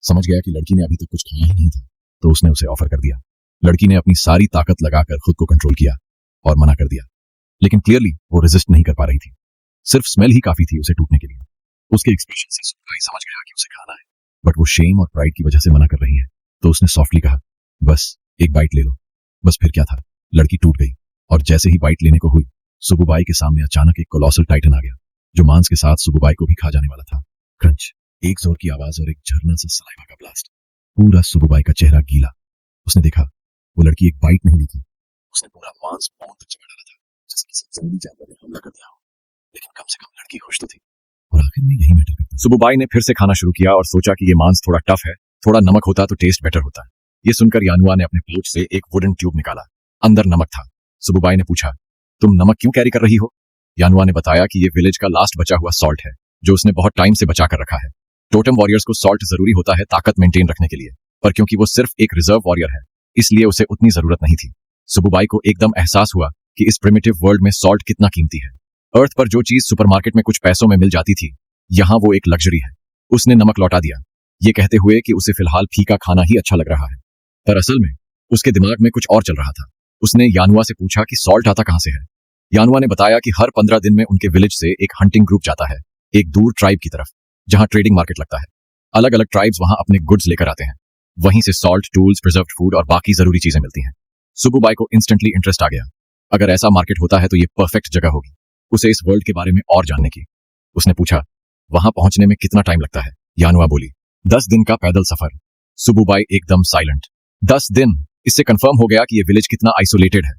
समझ गया कि लड़की ने अभी तक कुछ खाया ही नहीं था, तो उसने उसे ऑफर कर दिया। लड़की ने अपनी सारी ताकत लगाकर खुद को कंट्रोल किया और मना कर दिया, लेकिन क्लियरली वो रेजिस्ट नहीं कर पा रही थी। सिर्फ स्मेल ही काफी थी उसे टूटने के लिए। उसके एक्सप्रेशन से सुबुबाई समझ गया कि उसे खाना है, बट वो शेम और प्राइड की वजह से मना कर रही है, तो उसने सॉफ्टली कहा, बस एक बाइट ले लो। बस फिर क्या था, लड़की टूट गई और जैसे ही बाइट लेने को हुई, सुबुबाई के सामने अचानक एक कोलोसल टाइटन आ गया, जो मांस के साथ सुबुबाई को भी खा जाने वाला था। क्रंच, एक जोर की आवाज और एक झरना सा सलाइवा का ब्लास्ट। पूरा सुबुबाई का चेहरा गीला। उसने देखा वो लड़की एक बाइट नहीं ली थी, उसने पूरा मांस मुंह तक चबा डाला था, जैसे किसी जंगली जानवर ने हमला कर दिया हो। लेकिन कम से कम लड़की खुश तो थी, और आखिर में यही मैटर करता। सुबुबाई ने फिर से खाना शुरू किया और सोचा कि ये मांस थोड़ा टफ है, थोड़ा नमक होता तो टेस्ट बेटर होता। ये सुनकर यानुआ ने अपने पाउच से एक वुडन ट्यूब निकाला, अंदर नमक था। सुबुबाई ने पूछा, तुम नमक क्यों कैरी कर रही हो? यानुआ ने बताया कि ये विलेज का लास्ट बचा हुआ सॉल्ट है जो उसने बहुत टाइम से बचा कर रखा है। टोटम वॉरियर्स को सॉल्ट जरूरी होता है ताकत मेंटेन रखने के लिए, पर क्योंकि वो सिर्फ एक रिजर्व वॉरियर है इसलिए उसे उतनी जरूरत नहीं थी। सुबुबाई को एकदम एहसास हुआ कि इस प्रिमिटिव वर्ल्ड में सॉल्ट कितना कीमती है। अर्थ पर जो चीज सुपरमार्केट में कुछ पैसों में मिल जाती थी, यहाँ वो एक लग्जरी है। उसने नमक लौटा दिया, ये कहते हुए कि उसे फिलहाल फीका खाना ही अच्छा लग रहा है, पर असल में उसके दिमाग में कुछ और चल रहा था। उसने यानुआ से पूछा कि सॉल्ट आता कहां से है। यानुआ ने बताया कि हर 15 दिन में उनके विलेज से एक हंटिंग ग्रुप जाता है एक दूर ट्राइब की तरफ जहां ट्रेडिंग मार्केट लगता है। अलग अलग ट्राइब्स वहां अपने गुड्स लेकर आते हैं, वहीं से सॉल्ट, टूल्स, प्रिजर्व्ड फूड और बाकी जरूरी चीजें मिलती हैं। सुबुबाई को इंस्टेंटली इंटरेस्ट आ गया। अगर ऐसा मार्केट होता है तो ये परफेक्ट जगह होगी उसे इस वर्ल्ड के बारे में और जानने की। उसने पूछा, वहां पहुंचने में कितना टाइम लगता है? यानुआ बोली, 10 दिन का पैदल सफर। सुबुबाई एकदम साइलेंट। 10 दिन? इससे कंफर्म हो गया कि ये विलेज कितना आइसोलेटेड है।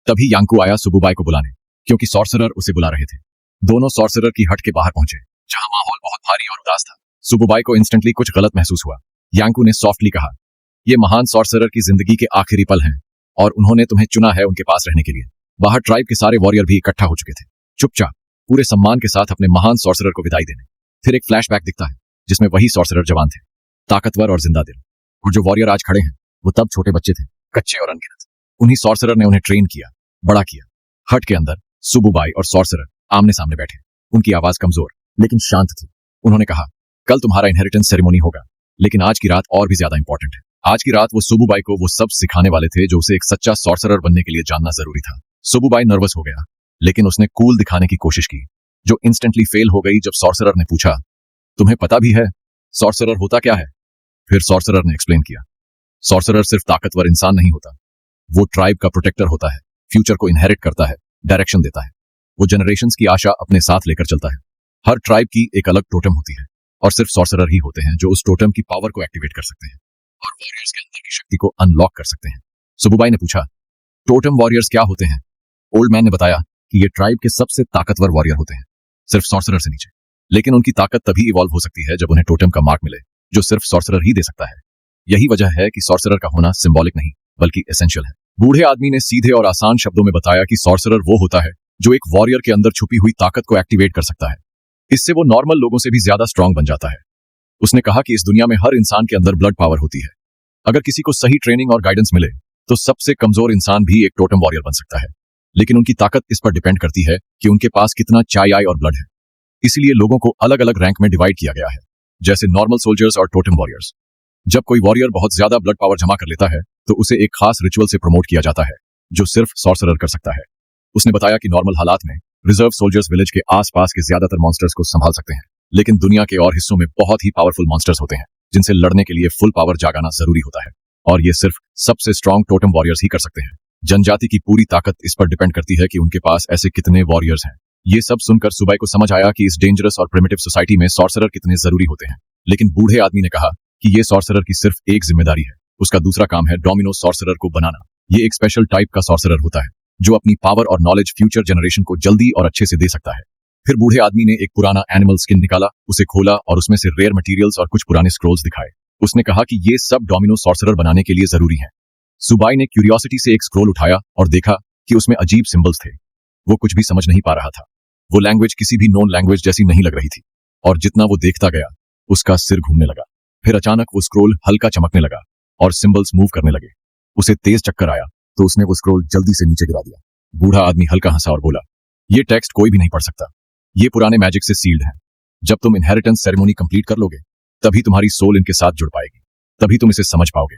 तभी यांकू आया सुबुबाई को बुलाने, क्योंकि सॉर्सरर उसे बुला रहे थे। दोनों सॉर्सरर की हट के बाहर पहुंचे जहां माहौल बहुत भारी और उदास था। सुबुबाई को इंस्टेंटली कुछ गलत महसूस हुआ। यांकू ने सॉफ्टली कहा, ये महान सॉर्सरर की जिंदगी के आखिरी पल हैं और उन्होंने तुम्हें चुना है उनके पास रहने के लिए। बाहर ट्राइब के सारे वॉरियर भी इकट्ठा हो चुके थे, चुपचाप पूरे सम्मान के साथ अपने महान सॉर्सरर को विदाई देने। फिर एक फ्लैशबैक दिखता है जिसमें वही सॉर्सरर जवान थे, ताकतवर और जिंदा दिल, और जो वॉरियर आज खड़े हैं वो तब छोटे बच्चे थे, कच्चे और अनगिनत। उन्हीं सॉर्सरर ने उन्हें ट्रेन किया, बड़ा किया। हट के अंदर सुबुबाई और सॉर्सरर आमने सामने बैठे। उनकी आवाज कमजोर लेकिन शांत थी। उन्होंने कहा, कल तुम्हारा इनहेरिटेंस सेरेमनी होगा, लेकिन आज की रात और भी ज्यादा इंपॉर्टेंट है। आज की रात वो सुबुबाई को वो सब सिखाने वाले थे जो उसे एक सच्चा सॉर्सरर बनने के लिए जानना जरूरी था। सुबुबाई नर्वस हो गया, लेकिन उसने कूल दिखाने की कोशिश की, जो इंस्टेंटली फेल हो गई जब सॉर्सरर ने पूछा, तुम्हें पता भी है सॉर्सरर होता क्या है? फिर सॉर्सरर ने एक्सप्लेन किया, सॉर्सरर सिर्फ ताकतवर इंसान नहीं होता, वो ट्राइब का प्रोटेक्टर होता है, फ्यूचर को इनहेरिट करता है, डायरेक्शन देता है। वो जनरेशंस की आशा अपने साथ लेकर चलता है। हर ट्राइब की एक अलग टोटम होती है और सिर्फ सॉर्सरर ही होते हैं जो उस टोटम की पावर को एक्टिवेट कर सकते हैं और वॉरियर्स के अंदर की शक्ति को अनलॉक कर सकते हैं। सुबुबाई ने पूछा, टोटम वॉरियर्स क्या होते हैं? ओल्ड मैन ने बताया कि ये ट्राइब के सबसे ताकतवर वॉरियर होते हैं, सिर्फ सॉर्सरर से नीचे। लेकिन उनकी ताकत तभी इवॉल्व हो सकती है जब उन्हें टोटम का मार्क मिले, जो सिर्फ सॉर्सरर ही दे सकता है। यही वजह है कि सॉर्सरर का होना सिंबॉलिक नहीं बल्कि एसेंशियल है। बूढ़े आदमी ने सीधे और आसान शब्दों में बताया कि सॉर्सरर वो होता है जो एक वॉरियर के अंदर छुपी हुई ताकत को एक्टिवेट कर सकता है। इससे वो नॉर्मल लोगों से भी ज्यादा स्ट्रांग बन जाता है। उसने कहा कि इस दुनिया में हर इंसान के अंदर ब्लड पावर होती है। अगर किसी को सही ट्रेनिंग और गाइडेंस मिले तो सबसे कमजोर इंसान भी एक टोटम वॉरियर बन सकता है, लेकिन उनकी ताकत इस पर डिपेंड करती है कि उनके पास कितना चाय और ब्लड है। इसीलिए लोगों को अलग अलग रैंक में डिवाइड किया गया है, जैसे नॉर्मल सोल्जर्स और टोटम वॉरियर्स। जब कोई वॉरियर बहुत ज्यादा ब्लड पावर जमा कर लेता है तो उसे एक खास रिचुअल से प्रमोट किया जाता है जो सिर्फ सॉर्सरर कर सकता है। उसने बताया कि नॉर्मल हालात में रिजर्व सोल्जर्स विलेज के आसपास के ज्यादातर मॉन्स्टर्स को संभाल सकते हैं, लेकिन दुनिया के और हिस्सों में बहुत ही पावरफुल मॉन्स्टर्स होते हैं जिनसे लड़ने के लिए फुल पावर जागाना जरूरी होता है, और ये सिर्फ सबसे स्ट्रांग टोटम वॉरियर्स ही कर सकते हैं। जनजाति की पूरी ताकत इस पर डिपेंड करती है कि उनके पास ऐसे कितने वॉरियर्स हैं। ये सब सुनकर सुबाई को समझ आया कि इस डेंजरस और प्रिमिटिव सोसाइटी में सॉर्सरर कितने जरूरी होते हैं। लेकिन बूढ़े आदमी ने कहा कि ये सॉर्सरर की सिर्फ एक जिम्मेदारी है, उसका दूसरा काम है डोमिनो सॉर्सरर को बनाना। ये एक स्पेशल टाइप का सॉर्सरर होता है जो अपनी पावर और नॉलेज फ्यूचर जनरेशन को जल्दी और अच्छे से दे सकता है। फिर बूढ़े आदमी ने एक पुराना एनिमल स्किन निकाला, उसे खोला और उसमें से रेयर मटेरियल्स और कुछ पुराने स्क्रोल्स दिखाए। उसने कहा कि ये सब डोमिनो सॉर्सरर बनाने के लिए जरूरी है। सुबाई ने क्यूरियोसिटी से एक स्क्रोल उठाया और देखा कि उसमें अजीब सिंबल्स थे। वो कुछ भी समझ नहीं पा रहा था। वो लैंग्वेज किसी भी नॉन लैंग्वेज जैसी नहीं लग रही थी, और जितना वो देखता गया उसका सिर घूमने लगा। फिर अचानक वो स्क्रोल हल्का चमकने लगा और सिंबल्स मूव करने लगे। उसे तेज चक्कर आया तो उसने वो स्क्रोल जल्दी से नीचे गिरा दिया। बूढ़ा आदमी हल्का हंसा और बोला, ये टेक्स्ट कोई भी नहीं पढ़ सकता, ये पुराने मैजिक से सील्ड है। जब तुम इनहेरिटेंस सेरेमनी कंप्लीट कर लोगे तभी तुम्हारी सोल इनके साथ जुड़ पाएगी, तभी तुम इसे समझ पाओगे।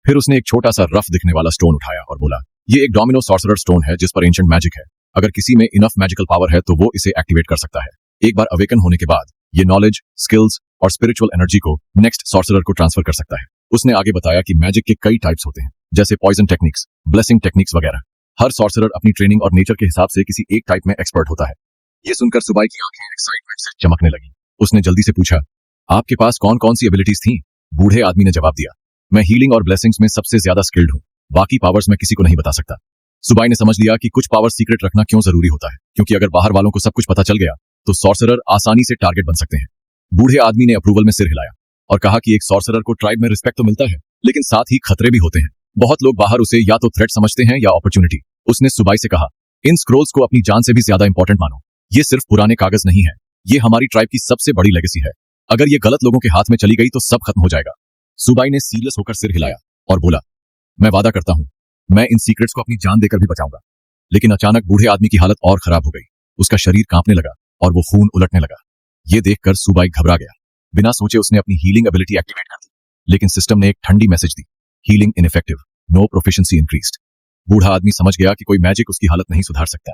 फिर उसने एक छोटा सा रफ दिखने वाला स्टोन उठाया और बोला, ये एक डोमिनो सॉर्सरर स्टोन है जिस पर एंशिएंट मैजिक है। अगर किसी में इनफ मैजिकल पावर है तो वो इसे एक्टिवेट कर सकता है। एक बार अवेकन होने के बाद ये नॉलेज, स्किल्स और स्पिरिचुअल एनर्जी को नेक्स्ट सॉर्सरर को ट्रांसफर कर सकता है। उसने आगे बताया कि मैजिक के कई टाइप्स होते हैं, जैसे पॉइजन टेक्निक्स, ब्लेसिंग टेक्निक्स वगैरह। हर सॉर्सरर अपनी ट्रेनिंग और नेचर के हिसाब से किसी एक टाइप में एक्सपर्ट होता है। ये सुनकर सुबाई की आंखें एक्साइटमेंट से चमकने लगी। उसने जल्दी से पूछा, आपके पास कौन कौन सी एबिलिटीज थी? बूढ़े आदमी ने जवाब दिया, मैं हीलिंग और ब्लेसिंग्स में सबसे ज्यादा स्किल्ड हूँ, बाकी पावर्स मैं किसी को नहीं बता सकता। सुबाई ने समझ लिया कि कुछ पावर सीक्रेट रखना क्यों जरूरी होता है, क्योंकि अगर बाहर वालों को सब कुछ पता चल गया तो सॉर्सरर आसानी से टारगेट बन सकते हैं। बूढ़े आदमी ने अप्रूवल में सिर हिलाया और कहा कि एक सॉर्सरर को ट्राइब में रिस्पेक्ट तो मिलता है, लेकिन साथ ही खतरे भी होते हैं। बहुत लोग बाहर उसे या तो थ्रेट समझते हैं या अपॉर्चुनिटी। उसने सुबाई से कहा, इन स्क्रोल्स को अपनी जान से भी ज्यादा इंपॉर्टेंट मानो। ये सिर्फ पुराने कागज नहीं है, ये हमारी ट्राइब की सबसे बड़ी लेगेसी है। अगर ये गलत लोगों के हाथ में चली गई तो सब खत्म हो जाएगा। सुबाई ने सीरियस होकर सिर हिलाया और बोला, मैं वादा करता हूं, मैं इन सीक्रेट्स को अपनी जान देकर भी बचाऊंगा। लेकिन अचानक बूढ़े आदमी की हालत और खराब हो गई। उसका शरीर कांपने लगा और वो खून उलटने लगा। ये देखकर सुबाई घबरा गया। बिना सोचे उसने अपनी हीलिंग एबिलिटी एक्टिवेट कर दी, लेकिन सिस्टम ने एक ठंडी मैसेज दी, healing ineffective, no proficiency increased. बूढ़ा आदमी समझ गया कि कोई मैजिक उसकी हालत नहीं सुधार सकता।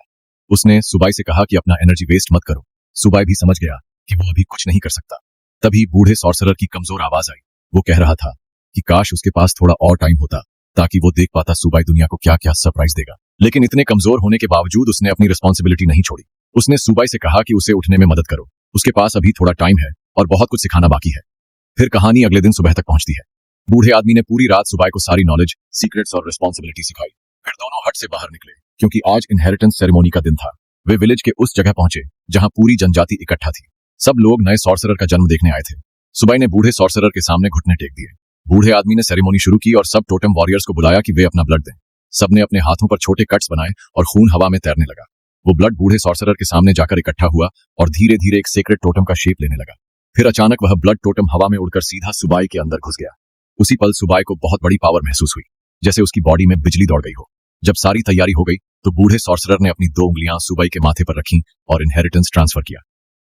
उसने सुबाई से कहा कि अपना एनर्जी वेस्ट मत करो। सुबाई भी समझ गया कि वो अभी कुछ नहीं कर सकता। तभी बूढ़े सॉर्सरर की कमजोर आवाज आई। वो कह रहा था कि काश उसके पास थोड़ा और टाइम होता ताकि वो देख पाता सुबाई दुनिया को क्या क्या सरप्राइज देगा। लेकिन इतने कमजोर होने के बावजूद उसने अपनी रिस्पॉन्सिबिलिटी नहीं छोड़ी। उसने सुबाई से कहा कि उसे उठने में मदद करो, उसके पास अभी थोड़ा टाइम है और बहुत कुछ सिखाना बाकी है। फिर कहानी अगले दिन सुबह तक पहुंचती है। बूढ़े आदमी ने पूरी रात सुबाई को सारी नॉलेज, सीक्रेट्स और रिस्पॉन्सिबिलिटी सिखाई। फिर दोनों हट से बाहर निकले क्योंकि आज इनहेरिटेंस सेरेमोनी का दिन था। वे विलेज के उस जगह पहुंचे जहां पूरी जनजाति इकट्ठा थी। सब लोग नए सॉर्सरर का जन्म देखने आए थे। सुबाई ने बूढ़े सॉर्सरर के सामने घुटने टेक दिए। बूढ़े आदमी ने सेरेमोनी शुरू की और सब टोटम वॉरियर्स को बुलाया कि वे अपना ब्लड दें। सबने अपने हाथों पर छोटे कट्स बनाए और खून हवा में तैरने लगा। वो ब्लड बूढ़े सॉर्सरर के सामने जाकर इकट्ठा हुआ और धीरे धीरे एक सीक्रेट टोटम का शेप लेने लगा। फिर अचानक वह ब्लड टोटम हवा में उड़कर सीधा सुबाई के अंदर घुस गया। उसी पल सुबाई को बहुत बड़ी पावर महसूस हुई, जैसे उसकी बॉडी में बिजली दौड़ गई हो। जब सारी तैयारी हो गई तो बूढ़े सॉर्सरर ने अपनी 2 उंगलियां सुबाई के माथे पर रखीं और इनहेरिटेंस ट्रांसफर किया।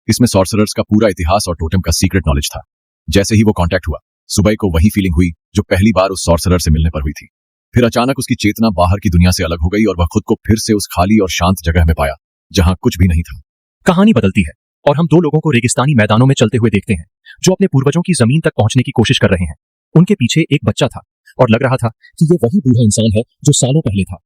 इसमें सॉर्सरर्स का पूरा इतिहास और टोटम का सीक्रेट नॉलेज था। जैसे ही वो कांटेक्ट हुआ, सुबाई को वही फीलिंग हुई जो पहली बार उस सॉर्सरर से मिलने पर हुई थी। फिर अचानक उसकी चेतना बाहर की दुनिया से अलग हो गई और वह खुद को फिर से उस खाली और शांत जगह में पाया जहां कुछ भी नहीं था। कहानी बदलती है और हम 2 लोगों को रेगिस्तानी मैदानों में चलते हुए देखते हैं जो अपने पूर्वजों की जमीन तक पहुंचने की कोशिश कर रहे हैं। उनके पीछे एक बच्चा था और लग रहा था कि ये वही बूढ़ा इंसान है जो सालों पहले था।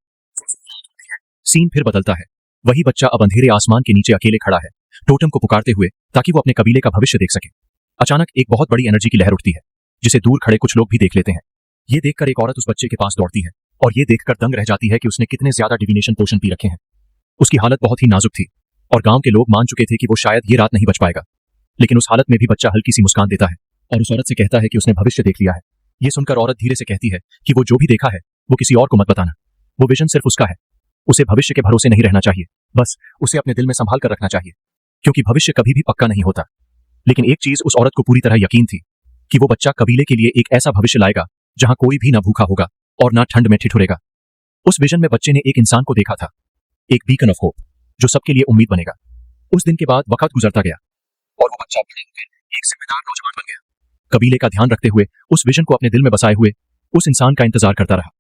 सीन फिर बदलता है। वही बच्चा अब अंधेरे आसमान के नीचे अकेले खड़ा है, टोटम को पुकारते हुए ताकि वो अपने कबीले का भविष्य देख सके। अचानक एक बहुत बड़ी एनर्जी की लहर उठती है जिसे दूर खड़े कुछ लोग भी देख लेते हैं। ये देखकर एक औरत उस बच्चे के पास दौड़ती है और ये देखकर दंग रह जाती है कि उसने कितने ज्यादा डिविनेशन पोशन पी रखे हैं। उसकी हालत बहुत ही नाजुक थी और गांव के लोग मान चुके थे कि वो शायद ये रात नहीं बच पाएगा। लेकिन उस हालत में भी बच्चा हल्की सी मुस्कान देता है और उस औरत से कहता है कि उसने भविष्य देख लिया है। ये सुनकर औरत धीरे से कहती है कि वो जो भी देखा है वो किसी और को मत बताना, वो विजन सिर्फ उसका है। उसे भविष्य के भरोसे नहीं रहना चाहिए, बस उसे अपने दिल में संभाल कर रखना चाहिए, क्योंकि भविष्य कभी भी पक्का नहीं होता। लेकिन एक चीज उस औरत को पूरी तरह यकीन थी कि वो बच्चा कबीले के लिए एक ऐसा भविष्य लाएगा जहां कोई भी ना भूखा होगा और ना ठंड में ठिठुरेगा। उस विजन में बच्चे ने एक इंसान को देखा था, एक बीकन ऑफ होप जो सबके लिए उम्मीद बनेगा। उस दिन के बाद वक्त गुजरता गया और वो बच्चा एक जिम्मेदार नौजवान बन गया। कबीले का ध्यान रखते हुए, उस विजन को अपने दिल में बसाए हुए, उस इंसान का इंतजार करता रहा।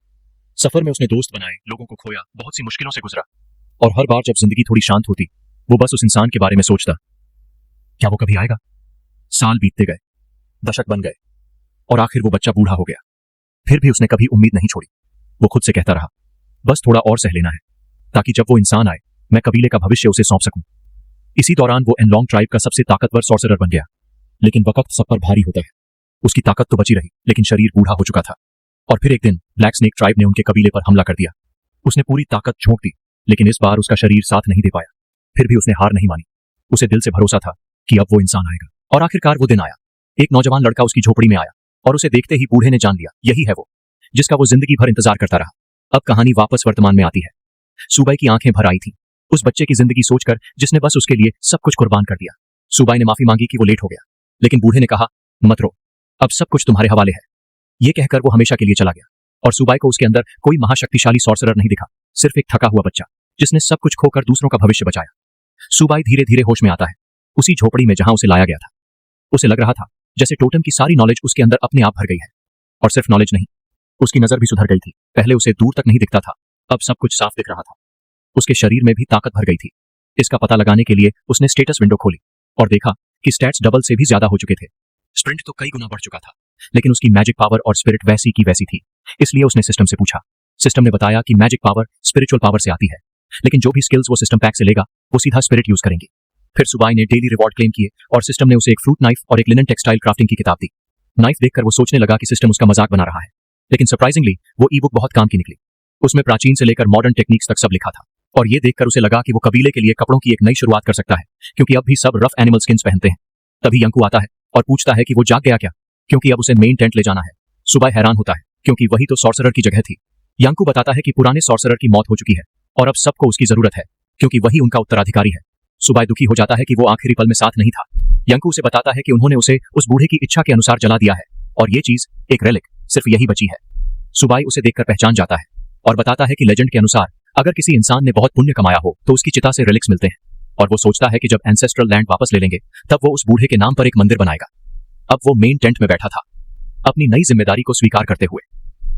सफर में उसने दोस्त बनाए, लोगों को खोया, बहुत सी मुश्किलों से गुजरा और हर बार जब जिंदगी थोड़ी शांत होती वो बस उस इंसान के बारे में सोचता, क्या वो कभी आएगा। साल बीतते गए, दशक बन गए और आखिर वो बच्चा बूढ़ा हो गया। फिर भी उसने कभी उम्मीद नहीं छोड़ी। वो खुद से कहता रहा, बस थोड़ा और सह लेना है ताकि जब वो इंसान आए मैं कबीले का भविष्य उसे सौंप सकूं। इसी दौरान वो एनलॉन्ग ट्राइब का सबसे ताकतवर सॉर्सरर बन गया। लेकिन वक्त सब पर भारी होता है। उसकी ताकत तो बची रही लेकिन शरीर बूढ़ा हो चुका था। और फिर एक दिन ब्लैक स्नेक ट्राइब ने उनके कबीले पर हमला कर दिया। उसने पूरी ताकत झोंक दी लेकिन इस बार उसका शरीर साथ नहीं दे पाया। फिर भी उसने हार नहीं मानी। उसे दिल से भरोसा था कि अब वो इंसान आएगा। और आखिरकार वो दिन आया। एक नौजवान लड़का उसकी झोपड़ी में आया और उसे देखते ही बूढ़े ने जान लिया, यही है वो जिसका वो जिंदगी भर इंतजार करता रहा। अब कहानी वापस वर्तमान में आती है। सुबाई की आंखें भर आई थी उस बच्चे की जिंदगी सोचकर जिसने बस उसके लिए सब कुछ कुर्बान कर दिया। सुबाई ने माफी मांगी कि वो लेट हो गया, लेकिन बूढ़े ने कहा, मत रो, अब सब कुछ तुम्हारे हवाले है। ये कहकर वो हमेशा के लिए चला गया और सुबाई को उसके अंदर कोई महाशक्तिशाली सॉर्सरर नहीं दिखा, सिर्फ एक थका हुआ बच्चा जिसने सब कुछ खोकर दूसरों का भविष्य बचाया। सुबाई धीरे धीरे होश में आता है, उसी झोपड़ी में जहां उसे लाया गया था। उसे लग रहा था जैसे टोटम की सारी नॉलेज उसके अंदर अपने आप भर गई है। और सिर्फ नॉलेज नहीं, उसकी नजर भी सुधर गई थी। पहले उसे दूर तक नहीं दिखता था, अब सब कुछ साफ दिख रहा था। उसके शरीर में भी ताकत भर गई थी। इसका पता लगाने के लिए उसने स्टेटस विंडो खोली और देखा कि स्टैट्स डबल से भी ज्यादा हो चुके थे। स्प्रिंट तो कई गुना बढ़ चुका था, लेकिन उसकी मैजिक पावर और स्पिरिट वैसी की वैसी थी। इसलिए उसने सिस्टम से पूछा। सिस्टम ने बताया कि मैजिक पावर स्पिरिचुअल पावर से आती है, लेकिन जो भी स्किल्स वो सिस्टम पैक से लेगा वो सीधा स्पिरिट यूज करेंगे। फिर सुबाई ने डेली रिवॉर्ड क्लेम किए और सिस्टम ने उसे एक फ्रूट नाइफ और एक लिनन टेक्सटाइल क्राफ्टिंग की किताब दी। नाइफ देखकर वो सोचने लगा कि सिस्टम उसका मजाक बना रहा है, लेकिन सरप्राइजिंगली वो ई बुक बहुत काम की निकली। उसमें प्राचीन से लेकर मॉडर्न टेक्निक्स तक सब लिखा था और ये देखकर उसे लगा कि वो कबीले के लिए कपड़ों की एक नई शुरुआत कर सकता है, क्योंकि अब भी सब रफ एनिमल स्किन्स पहनते हैं। तभी यंकू आता है और पूछता है कि वो जाग गया क्या, क्योंकि अब उसे मेन टेंट ले जाना है। सुबाई हैरान होता है क्योंकि वही तो सॉर्सरर की जगह थी। यंकू बताता है कि पुराने सॉर्सरर की मौत हो चुकी है और अब सबको उसकी जरूरत है क्योंकि वही उनका उत्तराधिकारी है। सुबाई दुखी हो जाता है कि वो आखिरी पल में साथ नहीं था। यंकू उसे बताता है कि उन्होंने उसे उस बूढ़े की इच्छा के अनुसार जला दिया है और ये चीज, एक रेलिक, सिर्फ यही बची है। सुबाई उसे देखकर पहचान जाता है और बताता है कि लेजेंड के अनुसार अगर किसी इंसान ने बहुत पुण्य कमाया हो तो उसकी चिता से रेलिक्स मिलते हैं, और वो सोचता है कि जब एंसेस्ट्रल लैंड वापस ले लेंगे तब वो उस बूढ़े के नाम पर एक मंदिर बनाएगा। अब वो मेन टेंट में बैठा था, अपनी नई जिम्मेदारी को स्वीकार करते हुए।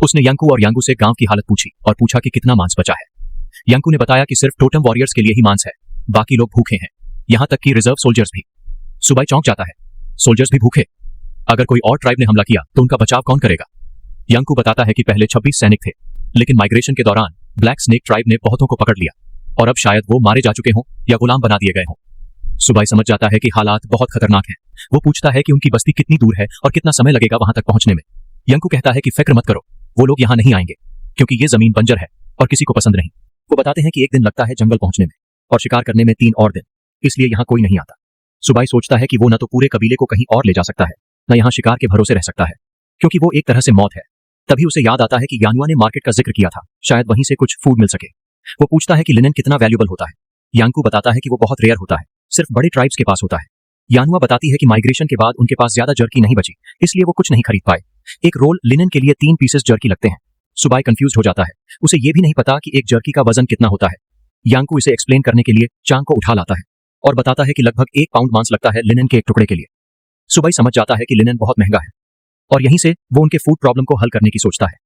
उसने यंकू और यांगू से गांव की हालत पूछी और पूछा कि कितना मांस बचा है। यंकू ने बताया कि सिर्फ टोटम वॉरियर्स के लिए ही मांस है, बाकी लोग भूखे हैं, यहां तक कि रिजर्व सोल्जर्स भी। सुबाई चौंक जाता है, सोल्जर्स भी भूखे? अगर कोई और ट्राइब ने हमला किया तो उनका बचाव कौन करेगा? यंकू बताता है कि पहले 26 सैनिक थे, लेकिन माइग्रेशन के दौरान ब्लैक स्नेक ट्राइब ने बहुतों को पकड़ लिया और अब शायद वो मारे जा चुके हों या गुलाम बना दिए गए हों। सुबाई समझ जाता है कि हालात बहुत खतरनाक हैं। वो पूछता है कि उनकी बस्ती कितनी दूर है और कितना समय लगेगा वहां तक पहुंचने में। यंकू कहता है कि फिक्र मत करो, वो लोग यहां नहीं आएंगे क्योंकि ये जमीन बंजर है और किसी को पसंद नहीं। वो बताते हैं कि 1 दिन लगता है जंगल पहुंचने में और शिकार करने में 3 और दिन, इसलिए यहां कोई नहीं आता। सुबाई सोचता है कि वो न तो पूरे कबीले को कहीं और ले जा सकता है, न यहां शिकार के भरोसे रह सकता है, क्योंकि वो एक तरह से मौत है। तभी उसे याद आता है कि यानुआ ने मार्केट का जिक्र किया था, शायद वहीं से कुछ फूड मिल सके। वो पूछता है कि लिनन कितना वैल्यूएबल होता है। यांकू बताता है कि वो बहुत रेयर होता है, सिर्फ बड़े ट्राइब्स के पास होता है। यानुआ बताती है कि माइग्रेशन के बाद उनके पास ज्यादा जर्की नहीं बची, इसलिए वो कुछ नहीं खरीद पाए। एक रोल लिनन के लिए 3 पीसेस जर्की लगते हैं। सुबाई कंफ्यूज हो जाता है, उसे ये भी नहीं पता कि एक जर्की का वजन कितना होता है। यांकू इसे एक्सप्लेन करने के लिए चांग को उठा लाता है और बताता है कि लगभग 1 पाउंड मांस लगता है लिनन के एक टुकड़े के लिए। सुबाई समझ जाता है कि लिनन बहुत महंगा है और यहीं से वो उनके फूड प्रॉब्लम को हल करने की सोचता है।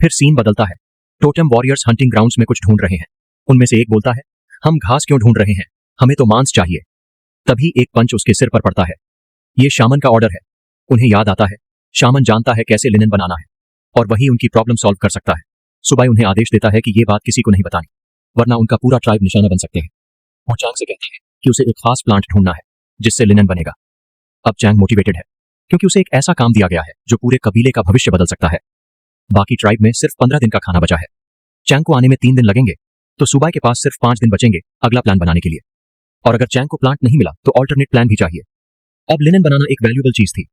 फिर सीन बदलता है। टोटम वॉरियर्स हंटिंग ग्राउंड्स में कुछ ढूंढ रहे हैं। उनमें से एक बोलता है, हम घास क्यों ढूंढ रहे हैं, हमें तो मांस चाहिए। तभी एक पंच उसके सिर पर पड़ता है। ये शामन का ऑर्डर है। उन्हें याद आता है, शामन जानता है कैसे लिनन बनाना है और वही उनकी प्रॉब्लम सॉल्व कर सकता है। सुबाई उन्हें आदेश देता है कि ये बात किसी को नहीं बतानी, वरना उनका पूरा ट्राइब निशाना बन सकते हैं। वो चैंग से कहती है कि उसे एक खास प्लांट ढूंढना है जिससे लिनन बनेगा। अब चैंग मोटिवेटेड है क्योंकि उसे एक ऐसा काम दिया गया है जो पूरे कबीले का भविष्य बदल सकता है। बाकी ट्राइब में सिर्फ 15 दिन का खाना बचा है। चैंग को आने में 3 दिन लगेंगे, तो सुबाई के पास सिर्फ 5 दिन बचेंगे अगला प्लान बनाने के लिए। और अगर चैंग को प्लांट नहीं मिला तो ऑल्टरनेट प्लान भी चाहिए। अब लिनन बनाना एक वैल्यूएबल चीज थी।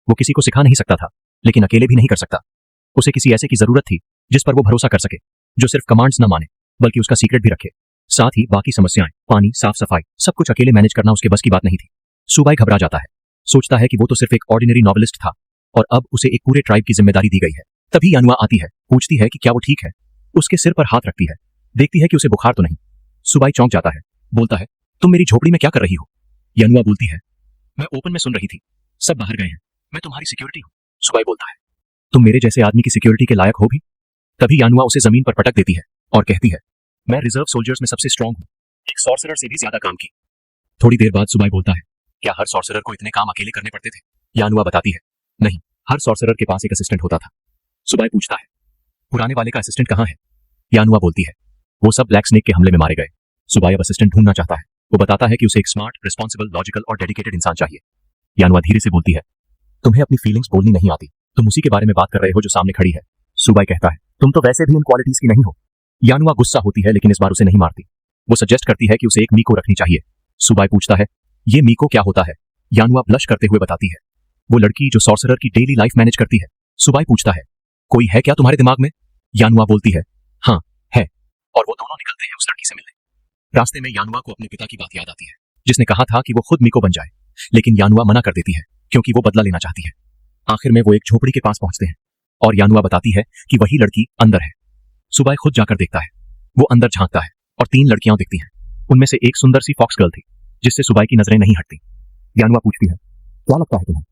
वो किसी को सिखा नहीं सकता था, लेकिन अकेले भी नहीं कर सकता। उसे किसी ऐसे की जरूरत थी जिस पर वो भरोसा कर सके, जो सिर्फ कमांड्स न माने बल्कि उसका सीक्रेट भी रखे। साथ ही बाकी समस्याएं, पानी, साफ सफाई, सब कुछ अकेले मैनेज करना उसके बस की बात नहीं थी। सुबाई घबरा जाता है, सोचता है कि वो तो सिर्फ एक ऑर्डिनरी नॉवेलिस्ट था और अब उसे एक पूरे ट्राइब की जिम्मेदारी दी गई है। तभी यानुआ आती है, पूछती है कि क्या वो ठीक है। उसके सिर पर हाथ रखती है, देखती है कि उसे बुखार तो नहीं। सुबाई चौंक जाता है, बोलता है, तुम मेरी झोपड़ी में क्या कर रही हो? यानुआ बोलती है, मैं ओपन में सुन रही थी, सब बाहर गए हैं, मैं तुम्हारी सिक्योरिटी हूँ। सुबाई बोलता है, तुम मेरे जैसे आदमी की सिक्योरिटी के लायक हो भी? तभी यानुआ उसे जमीन पर पटक देती है और कहती है, मैं रिजर्व सोल्जर्स में सबसे स्ट्रांग हूँ, एक सॉर्सरर से भी ज्यादा काम की। थोड़ी देर बाद सुबाई बोलता है, क्या हर सॉर्सरर को इतने काम अकेले करने पड़ते थे? यानुआ बताती है, नहीं, हर सॉर्सरर के पास एक असिस्टेंट होता था। सुबाई पूछता है, पुराने वाले का असिस्टेंट कहाँ है? यानुआ बोलती है, वो सब ब्लैक स्नेक के हमले में मारे गए। सुबाई अब असिस्टेंट ढूंढना चाहता है। वो बताता है कि उसे एक स्मार्ट, रिस्पॉन्सिबल, लॉजिकल और डेडिकेटेड इंसान चाहिए। यानुआ धीरे से बोलती है, तुम्हें अपनी फीलिंग्स बोलनी नहीं आती, तुम उसी के बारे में बात कर रहे हो जो सामने खड़ी है। सुबाई कहता है, तुम तो वैसे भी इन क्वालिटीज की नहीं हो। यानुआ गुस्सा होती है लेकिन इस बार उसे नहीं मारती। वो सजेस्ट करती है कि उसे एक मीको रखनी चाहिए। सुबाई पूछता है, ये मीको क्या होता है? यानुआ ब्लश करते हुए बताती है, वो लड़की जो सॉर्सरर की डेली लाइफ मैनेज करती है। सुबाई पूछता है, कोई है क्या तुम्हारे दिमाग में? यानुआ बोलती है, हाँ है। और वो दोनों निकलते हैं उस लड़की से मिलने। रास्ते में यानुआ को अपने पिता की बात याद आती है, जिसने कहा था कि वो खुद मीको बन जाए, लेकिन यानुआ मना कर देती है क्योंकि वो बदला लेना चाहती है। आखिर में वो एक झोपड़ी के पास पहुंचते हैं और यानुआ बताती है कि वही लड़की अंदर है। सुबाई खुद जाकर देखता है। वो अंदर झांकता है और 3 लड़कियां दिखती हैं। उनमें से एक सुंदर सी फॉक्स गर्ल थी जिससे सुबाई की नजरें नहीं हटती। यानुआ पूछती है, क्या लगता है तुम्हें?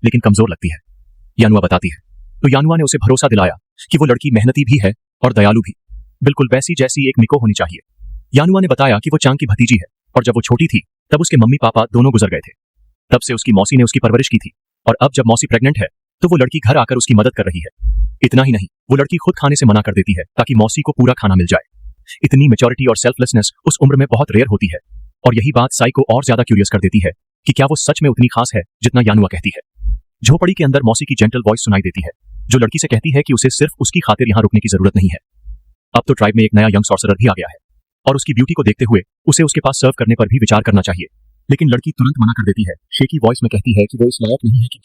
लेकिन कमजोर लगती है। यानुआ बताती है, तो यानुआ ने उसे भरोसा दिलाया कि वो लड़की मेहनती भी है और दयालु भी, बिल्कुल वैसी जैसी एक मिको होनी चाहिए। यानुआ ने बताया कि वो चांग की भतीजी है और जब वो छोटी थी तब उसके मम्मी पापा दोनों गुजर गए थे। तब से उसकी मौसी ने उसकी परवरिश की थी और अब जब मौसी प्रेग्नेंट है तो वो लड़की घर आकर उसकी मदद कर रही है। इतना ही नहीं, वो लड़की खुद खाने से मना कर देती है ताकि मौसी को पूरा खाना मिल जाए। इतनी मैच्योरिटी और सेल्फलेसनेस उस उम्र में बहुत रेयर होती है और यही बात साई को और ज्यादा क्यूरियस कर देती है कि क्या वो सच में उतनी खास है जितना यानुआ कहती है। झोपड़ी के अंदर मौसी की जेंटल वॉइस सुनाई देती है जो लड़की से कहती है कि उसे सिर्फ उसकी खातिर यहाँ रुकने की जरूरत नहीं है। अब तो ट्राइब में एक नया यंग सॉर्सरर भी आ गया है और उसकी ब्यूटी को देखते हुए उसे उसके पास सर्व करने पर भी विचार करना चाहिए, लेकिन लड़की तुरंत मना कर देती है। शेकी वॉइस में कहती है कि वो इस लायक नहीं है कि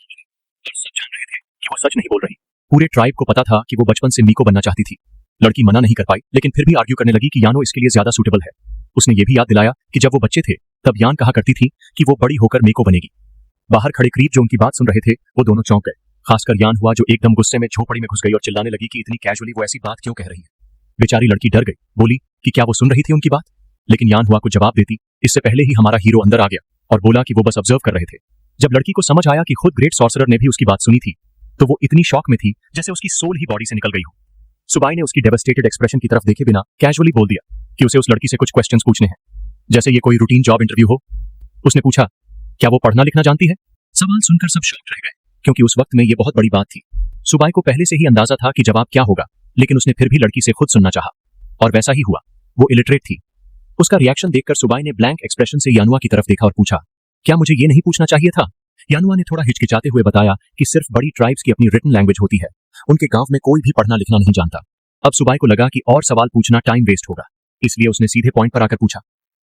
सब जान रहे थे कि वो सच नहीं बोल रही। पूरे ट्राइब को पता था कि वो बचपन से मीको बनना चाहती थी, लड़की मना नहीं कर पाई, लेकिन फिर भी आर्ग्यू करने लगी कि यानो इसके लिए ज्यादा सूटेबल है। उसने ये भी याद दिलाया कि जब वो बच्चे थे तब यान कहा करती थी कि वो बड़ी होकर मेको बनेगी। बाहर खड़े क्रीप जो उनकी बात सुन रहे थे वो दोनों चौंक गए, खासकर यान हुआ जो एकदम गुस्से में झोपड़ी में घुस गई और चिल्लाने लगी कि इतनी कैजुअली वो ऐसी बात क्यों कह रही है। बेचारी लड़की डर गई, बोली कि क्या वो सुन रही थी उनकी बात, लेकिन यान हुआ को जवाब देती इससे पहले ही हमारा हीरो अंदर आ गया और बोला कि वो बस ऑब्जर्व कर रहे थे। जब लड़की को समझ आया कि खुद ग्रेट सॉर्सरर ने भी उसकी बात सुनी थी तो वो इतनी शॉक में थी जैसे उसकी सोल ही बॉडी से निकल गई हो। सुबाई ने उसकी डेवास्टेटेड एक्सप्रेशन की तरफ देखे बिना कैजुअली बोल दिया कि उसे उस लड़की से कुछ क्वेश्चंस पूछने हैं, जैसे ये कोई रूटीन जॉब इंटरव्यू हो। उसने पूछा, क्या वो पढ़ना लिखना जानती है? सवाल सुनकर सब शॉक रह गए, क्योंकि उस वक्त में ये बहुत बड़ी बात थी। सुबाई को पहले से ही अंदाजा था कि जवाब क्या होगा, लेकिन उसने फिर भी लड़की से खुद सुनना चाहा, और वैसा ही हुआ। वो इलिटरेट थी। उसका रिएक्शन देखकर सुबाई ने ब्लैंक एक्सप्रेशन से यानुआ की तरफ देखा और पूछा, क्या मुझे ये नहीं पूछना चाहिए था? यानुआ ने थोड़ा हिचकिचाते हुए बताया कि सिर्फ बड़ी ट्राइब्स की अपनी रिटन लैंग्वेज होती है, उनके गांव में कोई भी पढ़ना लिखना नहीं जानता। अब सुबाई को लगा कि और सवाल पूछना टाइम वेस्ट होगा, इसलिए उसने सीधे पॉइंट पर आकर पूछा,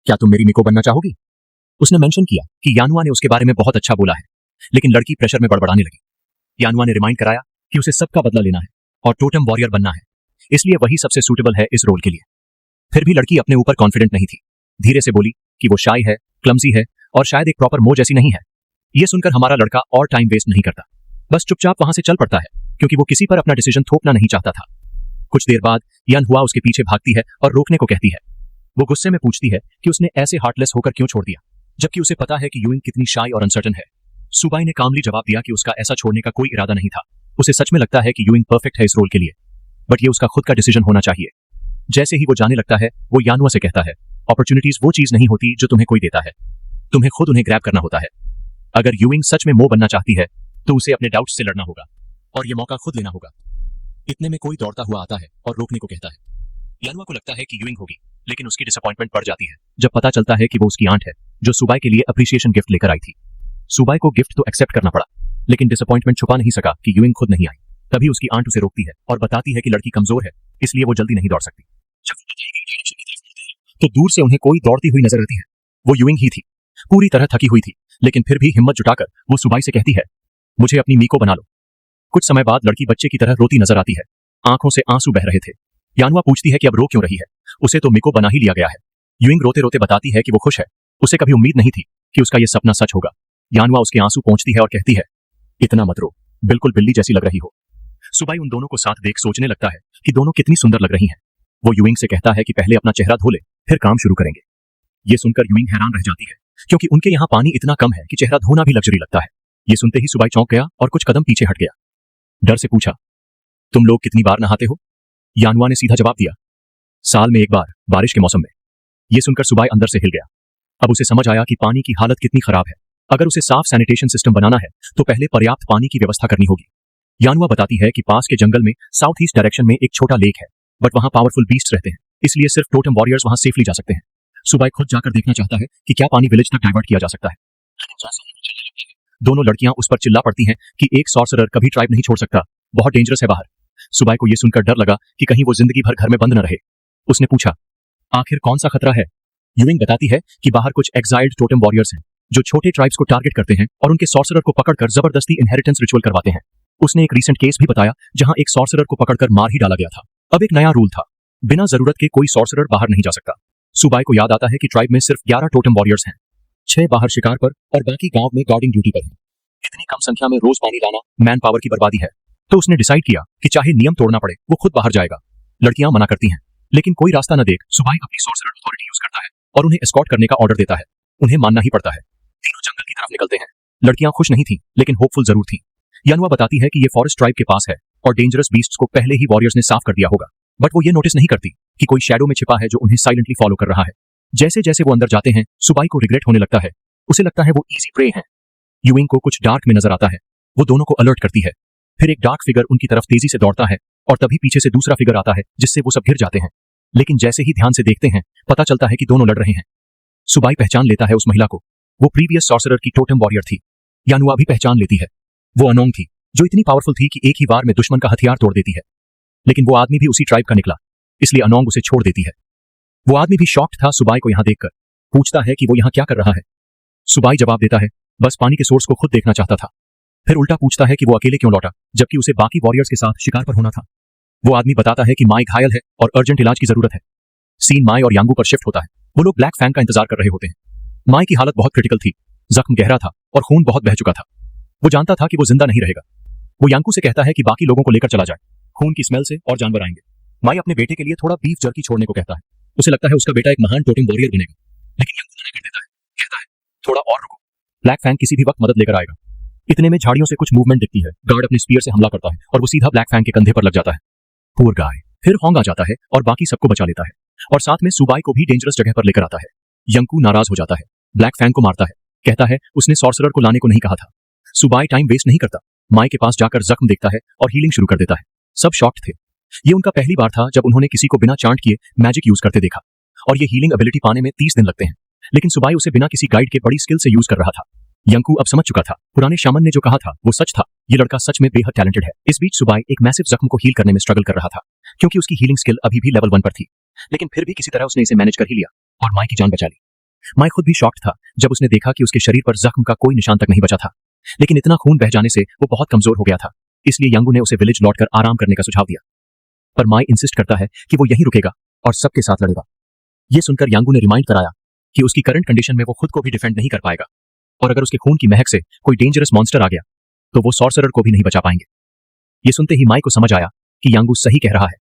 क्या तुम मेरी मिको बनना चाहोगी? उसने मेंशन किया कि यानुआ ने उसके बारे में बहुत अच्छा बोला है, लेकिन लड़की प्रेशर में बड़बड़ाने लगी। यानुआ ने रिमाइंड कराया कि उसे सबका बदला लेना है और टोटम वॉरियर बनना है, इसलिए वही सबसे सूटेबल है इस रोल के लिए। फिर भी लड़की अपने ऊपर कॉन्फिडेंट नहीं थी। धीरे से बोली कि वो शाय है, क्लमजी है और शायद एक प्रॉपर मो जैसी नहीं है। ये सुनकर हमारा लड़का और टाइम वेस्ट नहीं करता, बस चुपचाप वहां से चल पड़ता है, क्योंकि वो किसी पर अपना डिसीजन थोपना नहीं चाहता था। कुछ देर बाद यान हुआ उसके पीछे भागती है और रोकने को कहती है। वो गुस्से में पूछती है कि उसने ऐसे हार्टलेस होकर क्यों छोड़ दिया, जबकि उसे पता है कि यूइंग कितनी शाय और अनसर्टन है। सुबाई ने कामली जवाब दिया कि उसका ऐसा छोड़ने का कोई इरादा नहीं था। उसे सच में लगता है कि यूइंग परफेक्ट है इस रोल के लिए, बट ये उसका खुद का डिसीजन होना चाहिए। जैसे ही वो जाने लगता है, वो यानुआ से कहता है, अपॉर्चुनिटीज वो चीज नहीं होती जो तुम्हें कोई देता है, तुम्हें खुद उन्हें ग्रैब करना होता है। अगर यूइंग सच में मो बनना चाहती है तो उसे अपने डाउट्स से लड़ना होगा और ये मौका खुद लेना होगा। इतने में कोई दौड़ता हुआ आता है और रोकने को कहता है। यानुआ को लगता है कि यूइंग होगी, लेकिन उसकी डिसअपॉइंटमेंट बढ़ जाती है जब पता चलता है कि वो उसकी आंट है जो सुबाई के लिए अप्रिसिएशन गिफ्ट लेकर आई थी। सुबाई को गिफ्ट तो एक्सेप्ट करना पड़ा, लेकिन डिसअपॉइंटमेंट छुपा नहीं सका कि यूइंग खुद नहीं आई। तभी उसकी आंट उसे रोकती है और बताती है कि लड़की कमजोर है, इसलिए वो जल्दी नहीं दौड़ सकती। जब वो बताई गई डायरेक्शन की तरफ मुड़ते हैं तो दूर से उन्हें कोई दौड़ती हुई नजर आती है। वो यूइंग ही थी, पूरी तरह थकी हुई थी, लेकिन फिर भी हिम्मत जुटाकर वो सुबाई से कहती है, मुझे अपनी मीको बना लो। कुछ समय बाद लड़की बच्चे की तरह रोती नजर आती है, आंखों से आंसू बह रहे थे। यानुआ पूछती है कि अब रो क्यों रही है, उसे तो मिको बना ही लिया गया है। यूइंग रोते रोते बताती है कि वो खुश है, उसे कभी उम्मीद नहीं थी कि उसका ये सपना सच होगा। यानुआ उसके आंसू पोंछती है और कहती है, इतना मत रो, बिल्कुल बिल्ली जैसी लग रही हो। सुबाई उन दोनों को साथ देख सोचने लगता है कि दोनों कितनी सुंदर लग रही हैं। वो यूइंग से कहता है कि पहले अपना चेहरा धो ले, फिर काम शुरू करेंगे। ये सुनकर यूइंग हैरान रह जाती है, क्योंकि उनके यहाँ पानी इतना कम है कि चेहरा धोना भी लग्जरी लगता है। ये सुनते ही सुबाई चौंक गया और कुछ कदम पीछे हट गया। डर से पूछा, तुम लोग कितनी बार नहाते हो? यानुआ ने सीधा जवाब दिया, साल में एक बार, बारिश के मौसम में। ये सुनकर सुबाई अंदर से हिल गया। अब उसे समझ आया कि पानी की हालत कितनी खराब है। अगर उसे साफ सैनिटेशन सिस्टम बनाना है तो पहले पर्याप्त पानी की व्यवस्था करनी होगी। यानुआ बताती है कि पास के जंगल में साउथ ईस्ट डायरेक्शन में एक छोटा लेक है, बट वहां पावरफुल बीस्ट रहते हैं, इसलिए सिर्फ टोटम वॉरियर्स वहां सेफली जा सकते हैं। सुबाई खुद जाकर देखना चाहता है कि क्या पानी विलेज तक डाइवर्ट किया जा सकता है। दोनों लड़कियां उस पर चिल्ला पड़ती हैं कि एक सॉर्सरर कभी ट्राइब नहीं छोड़ सकता, बहुत डेंजरस है बाहर। सुबाई को यह सुनकर डर लगा कि कहीं वो जिंदगी भर घर में बंद न रहे। उसने पूछा, आखिर कौन सा खतरा है? यूइंग बताती है कि बाहर कुछ एक्साइल्ड टोटम वॉरियर्स हैं जो छोटे ट्राइब्स को टारगेट करते हैं और उनके सॉर्सरर को पकड़कर जबरदस्ती इनहेरिटेंस रिचुअल करवाते हैं। उसने एक रीसेंट केस भी बताया जहां एक सॉर्सरर को पकड़कर मार ही डाला गया था। अब एक नया रूल था, बिना जरूरत के कोई सॉर्सरर बाहर नहीं जा सकता। सुबाई को याद आता है कि ट्राइब में सिर्फ 11 टोटम वॉरियर्स हैं, 6 बाहर शिकार पर और बाकी गांव में गार्डिंग ड्यूटी पर हैं। इतनी कम संख्या में रोज पानी लाना मैन पावर की बर्बादी है, तो उसने डिसाइड किया कि चाहे नियम तोड़ना पड़े वो खुद बाहर जाएगा। लड़कियां मना करती हैं, लेकिन कोई रास्ता न देख सुबाई अपनी सॉर्सरर अथॉरिटी यूज करता है और उन्हें एस्कॉर्ट करने का ऑर्डर देता है। उन्हें मानना ही पड़ता है। तीनों जंगल की तरफ निकलते हैं। लड़कियां खुश नहीं थीं, लेकिन होपफुल जरूर थीं। यानुआ बताती है कि ये फॉरेस्ट ट्राइब के पास है और डेंजरस बीस्ट्स को पहले ही वॉरियर्स ने साफ कर दिया होगा, बट वो ये नोटिस नहीं करती कि कोई शैडो में छिपा है जो उन्हें साइलेंटली फॉलो कर रहा है। जैसे जैसे वो अंदर जाते हैं, सुबाई को रिग्रेट होने लगता है। उसे लगता है वो इजी प्रे हैं। यूइंग को कुछ डार्क में नजर आता है, वो दोनों को अलर्ट करती है। फिर एक डार्क फिगर उनकी तरफ तेजी से दौड़ता है और तभी पीछे से दूसरा फिगर आता है जिससे वो सब घिर जाते हैं। लेकिन जैसे ही ध्यान से देखते हैं, पता चलता है कि दोनों लड़ रहे हैं। सुबाई पहचान लेता है उस महिला को, वो प्रीवियस सॉर्सरर की टोटम वॉरियर थी। यानुआ भी पहचान लेती है, वो अनोंग थी जो इतनी पावरफुल थी कि एक ही बार में दुश्मन का हथियार तोड़ देती है। लेकिन वो आदमी भी उसी ट्राइब का निकला, इसलिए अनोंग उसे छोड़ देती है। वो आदमी भी शॉक्ड था सुबाई को यहां देखकर, पूछता है कि वो यहां क्या कर रहा है। सुबाई जवाब देता है, बस पानी के सोर्स को खुद देखना चाहता था। फिर उल्टा पूछता है कि वो अकेले क्यों लौटा, जबकि उसे बाकी वॉरियर्स के साथ शिकार पर होना था। वो आदमी बताता है कि माई घायल है और अर्जेंट इलाज की जरूरत है। सीन माई और यांगू पर शिफ्ट होता है। वो लोग ब्लैक फैंग का इंतजार कर रहे होते हैं। माई की हालत बहुत क्रिटिकल थी, जख्म गहरा था और खून बहुत बह चुका था। वो जानता था कि वो जिंदा नहीं रहेगा। वो यांगू से कहता है कि बाकी लोगों को लेकर चला जाए, खून की स्मेल से और जानवर आएंगे। माई अपने बेटे के लिए थोड़ा बीफ जर्की छोड़ने को कहता है। उसे लगता है उसका बेटा एक महान टोटेम वॉरियर बनेगा, लेकिन यांगू मना कर देता है, कहता है थोड़ा और रुको, ब्लैक फैंग किसी भी वक्त मदद लेकर आएगा। इतने में झाड़ियों से कुछ मूवमेंट दिखती है। गार्ड अपने स्पीयर से हमला करता है और वो सीधा ब्लैक फैंग के कंधे पर लग जाता है। Poor guy. फिर होंग आ जाता है और बाकी सबको बचा लेता है और साथ में सुबाई को भी डेंजरस जगह पर लेकर आता है। यंकू नाराज हो जाता है, ब्लैक फैंग को मारता है, कहता है उसने सॉर्सरर को लाने को नहीं कहा था। सुबाई टाइम वेस्ट नहीं करता, माई के पास जाकर जख्म देखता है और हीलिंग शुरू कर देता है। सब शॉक्ड थे। ये उनका पहली बार था जब उन्होंने किसी को बिना चांट किए मैजिक यूज करते देखा, और ये हीलिंग एबिलिटी पाने में 30 दिन लगते हैं, लेकिन सुबाई उसे बिना किसी गाइड के बड़ी स्किल से यूज कर रहा था। यंकू अब समझ चुका था, पुराने शामन ने जो कहा था वो सच था। ये लड़का सच में बेहद टैलेंटेड है। इस बीच सुबाई एक मैसिव जख्म को हील करने में स्ट्रगल कर रहा था, क्योंकि उसकी हीलिंग स्किल अभी भी लेवल 1 पर थी, लेकिन फिर भी किसी तरह उसने इसे मैनेज कर ही लिया और माई की जान बचा ली। माई खुद भी शॉक्ड था जब उसने देखा कि उसके शरीर पर जख्म का कोई निशान तक नहीं बचा था, लेकिन इतना खून बह जाने से वो बहुत कमजोर हो गया था। इसलिए यंगू ने उसे विलेज लौटकर आराम करने का सुझाव दिया, पर माई इंसिस्ट करता है कि वो यहीं रुकेगा और सबके साथ लड़ेगा। ये सुनकर यांगू ने रिमाइंड कराया कि उसकी करंट कंडीशन में वो खुद को भी डिफेंड नहीं कर पाएगा, और अगर उसके खून की महक से कोई डेंजरस मॉन्स्टर आ गया तो वो सॉर्सरर को भी नहीं बचा पाएंगे। ये सुनते ही माई को समझ आया कि यांगू सही कह रहा है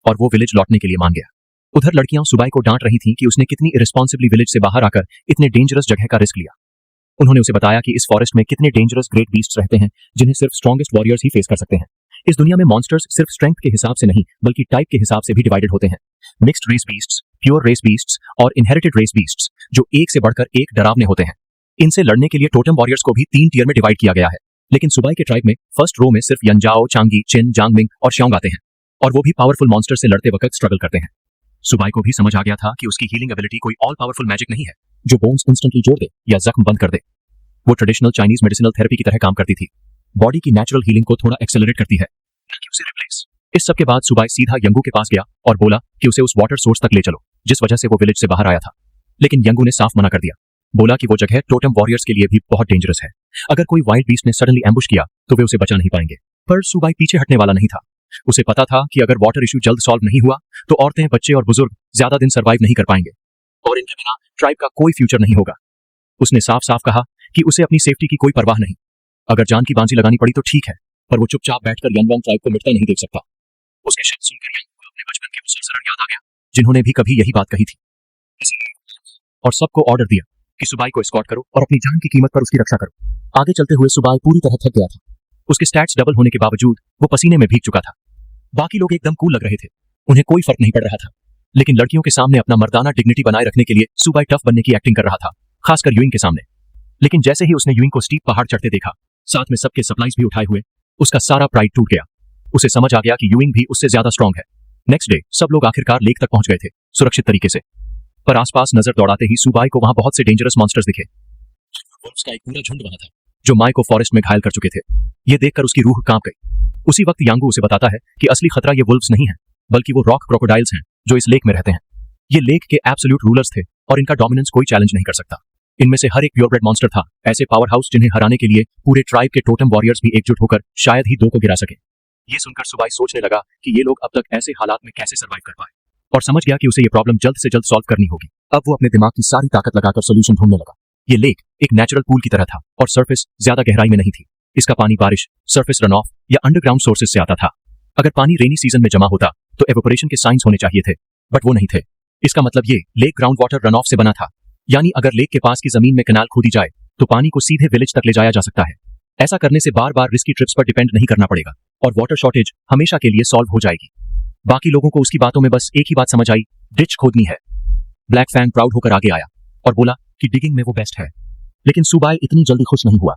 और वो विलेज लौटने के लिए मान गया। उधर लड़कियां सुबाई को डांट रही थीं कि उसने कितनी इरेस्पॉन्सिबली विलेज से बाहर आकर इतने डेंजरस जगह का रिस्क लिया। उन्होंने उसे बताया कि इस फॉरेस्ट में कितने डेंजरस ग्रेट बीस्ट्स रहते हैं जिन्हें सिर्फ स्ट्रॉन्गेस्ट वॉरियर्स ही फेस कर सकते हैं। इस दुनिया में मॉन्स्टर्स सिर्फ स्ट्रेंथ के हिसाब से नहीं बल्कि टाइप के हिसाब से भी डिवाइडेड होते हैं। Mixed race beasts, pure race beasts और इनहेरिटेड रेस बीस्ट्स, जो एक से बढ़कर एक डरावने होते हैं। इनसे लड़ने के लिए टोटम वॉरियर्स को भी 3 टियर में डिवाइड किया गया है, लेकिन सुबाई के ट्राइब में फर्स्ट रो में सिर्फ यंजाओ, चांगी, चिन, जांगमिंग और श्योंग आते हैं, और वो भी पावरफुल मॉन्स्टर से लड़ते वक्त स्ट्रगल करते हैं। सुबाई को भी समझ आ गया था कि उसकी हीलिंग एबिलिटी कोई ऑल पावरफुल मैजिक नहीं है जो बोन्स इंस्टेंटली जोड़ दे या जख्म बंद कर दे। वो ट्रेडिशनल चाइनीज मेडिसिनल थेरेपी की तरह काम करती थी, बॉडी की नेचुरल हीलिंग को थोड़ा एक्सेलरेट करती है, न कि उसे रिप्लेस। इस सब के बाद सुबाई सीधा यंगू के पास गया और बोला कि उसे उस वाटर सोर्स तक ले चलो जिस वजह से वो विलेज से बाहर आया था, लेकिन यंगू ने साफ मना कर दिया। बोला कि वो जगह टोटम वॉरियर्स के लिए भी बहुत डेंजरस है। अगर कोई वाइल्ड बीस्ट ने सडनली एम्बुश किया तो वे उसे बचा नहीं पाएंगे। पर सुबाई पीछे हटने वाला नहीं था। उसे पता था कि अगर वाटर इशू जल्द सॉल्व नहीं हुआ तो औरतें, बच्चे और बुजुर्ग ज्यादा दिन सर्वाइव नहीं कर पाएंगे और इनके बिना ट्राइब का कोई फ्यूचर नहीं होगा। उसने साफ साफ कहा कि उसे अपनी सेफ्टी की कोई परवाह नहीं। अगर जान की बाजी लगानी पड़ी तो ठीक है, पर वो चुपचाप बैठकर यंगवांग ट्राइब को मिटता नहीं देख सकता। उसके शब्द सुनकर यांगू को अपने बचपन के वो सॉर्सरर याद आ गया जिन्होंने भी कभी यही बात कही थी, और सबको ऑर्डर दिया कि सुबाई को एस्कॉर्ट करो और अपनी जान की कीमत पर उसकी रक्षा करो। आगे चलते हुए सुबाई पूरी तरह थक गया था। उसके स्टैट्स डबल होने के बावजूद वो पसीने में भीग चुका था। बाकी लोग एकदम कूल लग रहे थे, उन्हें कोई फर्क नहीं पड़ रहा था, लेकिन लड़कियों के सामने अपना मर्दाना डिग्निटी बनाए रखने के लिए सुबाई टफ बनने की एक्टिंग कर रहा था, खासकर यूइंग के सामने। लेकिन जैसे ही उसने यूइंग को स्टीप पहाड़ चढ़ते देखा, साथ में सबके सप्लाईज भी उठाए हुए, उसका सारा प्राइड टूट गया। उसे समझ आ गया कि यूइंग भी उससे ज्यादा स्ट्रांग है। नेक्स्ट डे सब लोग आखिरकार लेक तक पहुंच गए थे सुरक्षित तरीके से, पर आसपास नजर दौड़ाते ही सुबाई को वहां बहुत से डेंजरस मॉन्स्टर्स दिखे। वुल्व्स का एक पूरा झुंड वहां था जो माई को फॉरेस्ट में घायल कर चुके थे। ये देखकर उसकी रूह कांप गई। उसी वक्त यांगू उसे बताता है कि असली खतरा ये वुल्व्स नहीं है, बल्कि वो रॉक क्रोकोडाइल्स हैं जो इस लेक में रहते हैं। ये लेक के एब्सोल्यूट रूलर्स थे और इनका डोमिनेंस कोई चैलेंज नहीं कर सकता। इनमें से हर एक प्योरब्रेड मॉन्स्टर था, ऐसे पावर हाउस जिन्हें हराने के लिए पूरे ट्राइब के टोटम वॉरियर्स भी एकजुट होकर शायद ही 2 को गिरा सके। ये सुनकर सुबाई सोचने लगा कि ये लोग अब तक ऐसे हालात में कैसे सर्वाइव कर पाए, और समझ गया कि उसे ये प्रॉब्लम जल्द से जल्द सॉल्व करनी होगी। अब वो अपने दिमाग की सारी ताकत लगाकर सोल्यूशन ढूंढने लगा। ये लेक एक नेचुरल पूल की तरह था और सरफेस ज्यादा गहराई में नहीं थी। इसका पानी बारिश, सरफेस रन ऑफ या अंडरग्राउंड सोर्सेज से आता था। अगर पानी रेनी सीजन में जमा होता तो एवोपोरेशन के साइंस होने चाहिए थे, बट वो नहीं थे। इसका मतलब ये lake ground water run of से बना था, यानी अगर लेक के पास की जमीन में कनाल खोदी जाए तो पानी को सीधे विलेज तक ले जाया जा सकता है। ऐसा करने से बार बार रिस्की ट्रिप्स पर डिपेंड नहीं करना पड़ेगा और वाटर शॉर्टेज हमेशा के लिए सॉल्व हो जाएगी। बाकी लोगों को उसकी बातों में बस एक ही बात समझ आई, डिच खोदनी है। ब्लैक फैंग प्राउड होकर आगे आया और बोला कि डिगिंग में वो बेस्ट है, लेकिन सुबाई इतनी जल्दी खुश नहीं हुआ।